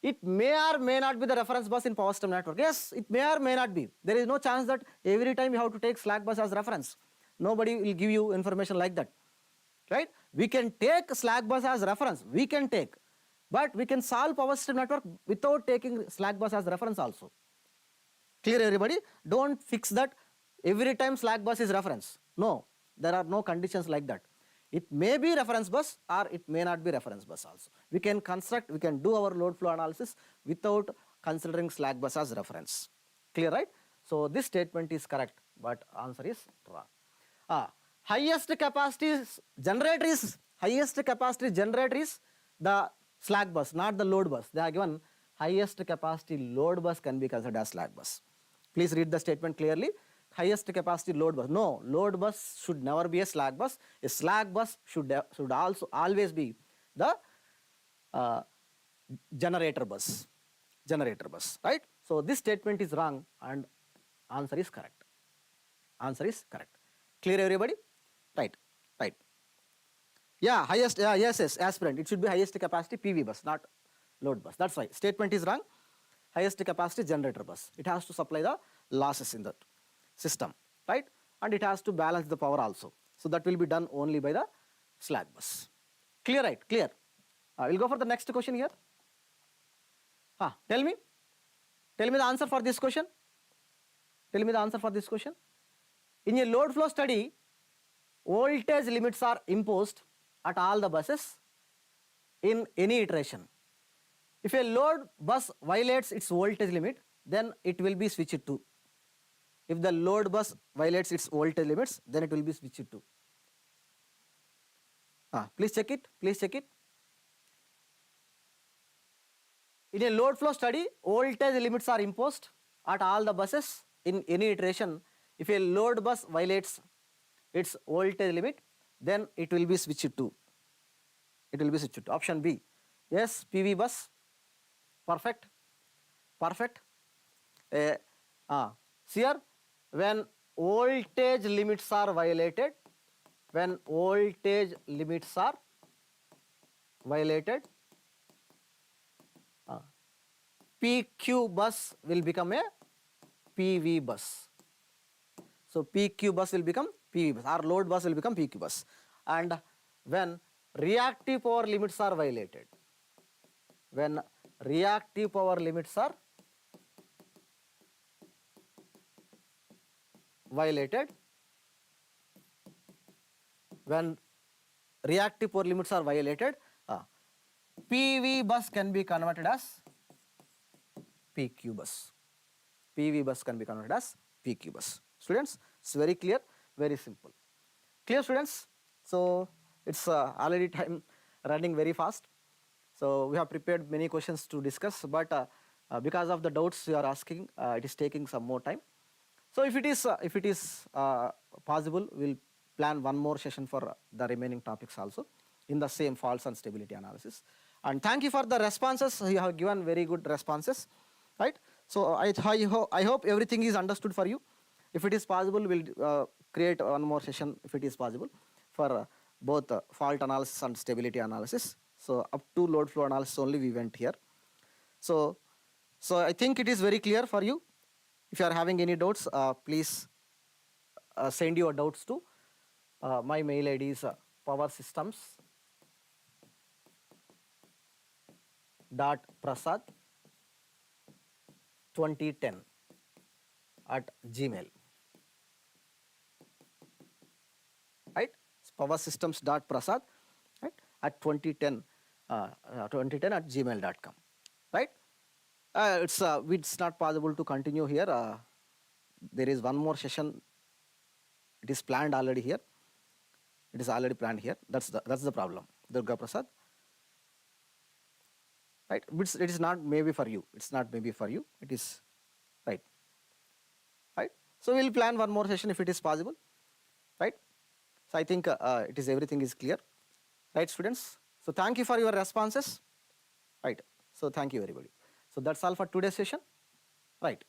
It may or may not be the reference bus in power system network. Yes, it may or may not be. There is no chance that every time you have to take slack bus as reference. Nobody will give you information like that. Right? We can take slack bus as reference. We can take. But we can solve power system network without taking slack bus as reference also. Clear everybody? Don't fix that every time slack bus is reference. No, there are no conditions like that. It may be reference bus or it may not be reference bus also. We can construct, we can do our load flow analysis without considering slack bus as reference. Clear, right? So this statement is correct, but answer is wrong. Highest capacity generator is the slack bus, not the load bus. They are given highest capacity load bus can be considered as slack bus. Please read the statement clearly. Highest capacity load bus. No, load bus should never be a slack bus. A slack bus should also always be the generator bus. Generator bus, right? So this statement is wrong and answer is correct. Answer is correct. Clear everybody? Right, right. Yeah, highest, yes, aspirant. It should be highest capacity PV bus, not load bus. That's why. Statement is wrong. Highest capacity generator bus. It has to supply the losses in that system, right? And it has to balance the power also. So that will be done only by the slack bus. Clear, right? Clear. We'll go for the next question here. Tell me the answer for this question. Tell me the answer for this question. In a load flow study, voltage limits are imposed at all the buses in any iteration. If a load bus violates its voltage limit, then it will be switched to. If the load bus violates its voltage limits, then it will be switched to. Please check it. Please check it. In a load flow study, voltage limits are imposed at all the buses in any iteration. If a load bus violates its voltage limit, then it will be switched to. It will be switched to. Option B. Yes, PV bus. Perfect. Perfect. Here, when voltage limits are violated, PQ bus will become a PV bus. So PQ bus will become PV bus. Our load bus will become PQ bus. And when reactive power limits are violated, when reactive power limits are violated, PV bus can be converted as PQ bus. PV bus can be converted as PQ bus. Students, it's very clear, very simple. Clear, students? So it's already time running very fast. So we have prepared many questions to discuss, but because of the doubts you are asking, it is taking some more time. So if it is possible, we'll plan one more session for the remaining topics also in the same faults and stability analysis. And thank you for the responses. You have given very good responses, right? So I hope everything is understood for you. If it is possible, we'll create one more session if it is possible for both fault analysis and stability analysis. So up to load flow analysis only we went here. So I think it is very clear for you. If you are having any doubts, please send your doubts to my mail ID is powersystems.prasad2010 right? powersystems.prasad right at 2010 at gmail.com, right? It's not possible to continue here. There is one more session. It is planned already here. It is already planned here. That's the problem. Durga Prasad. right? It is not maybe for you. It's not maybe for you. It is right. Right. So we'll plan one more session if it is possible. Right. So I think it is everything is clear. Right, students. So thank you for your responses. Right. So thank you everybody. So that's all for today's session. Right.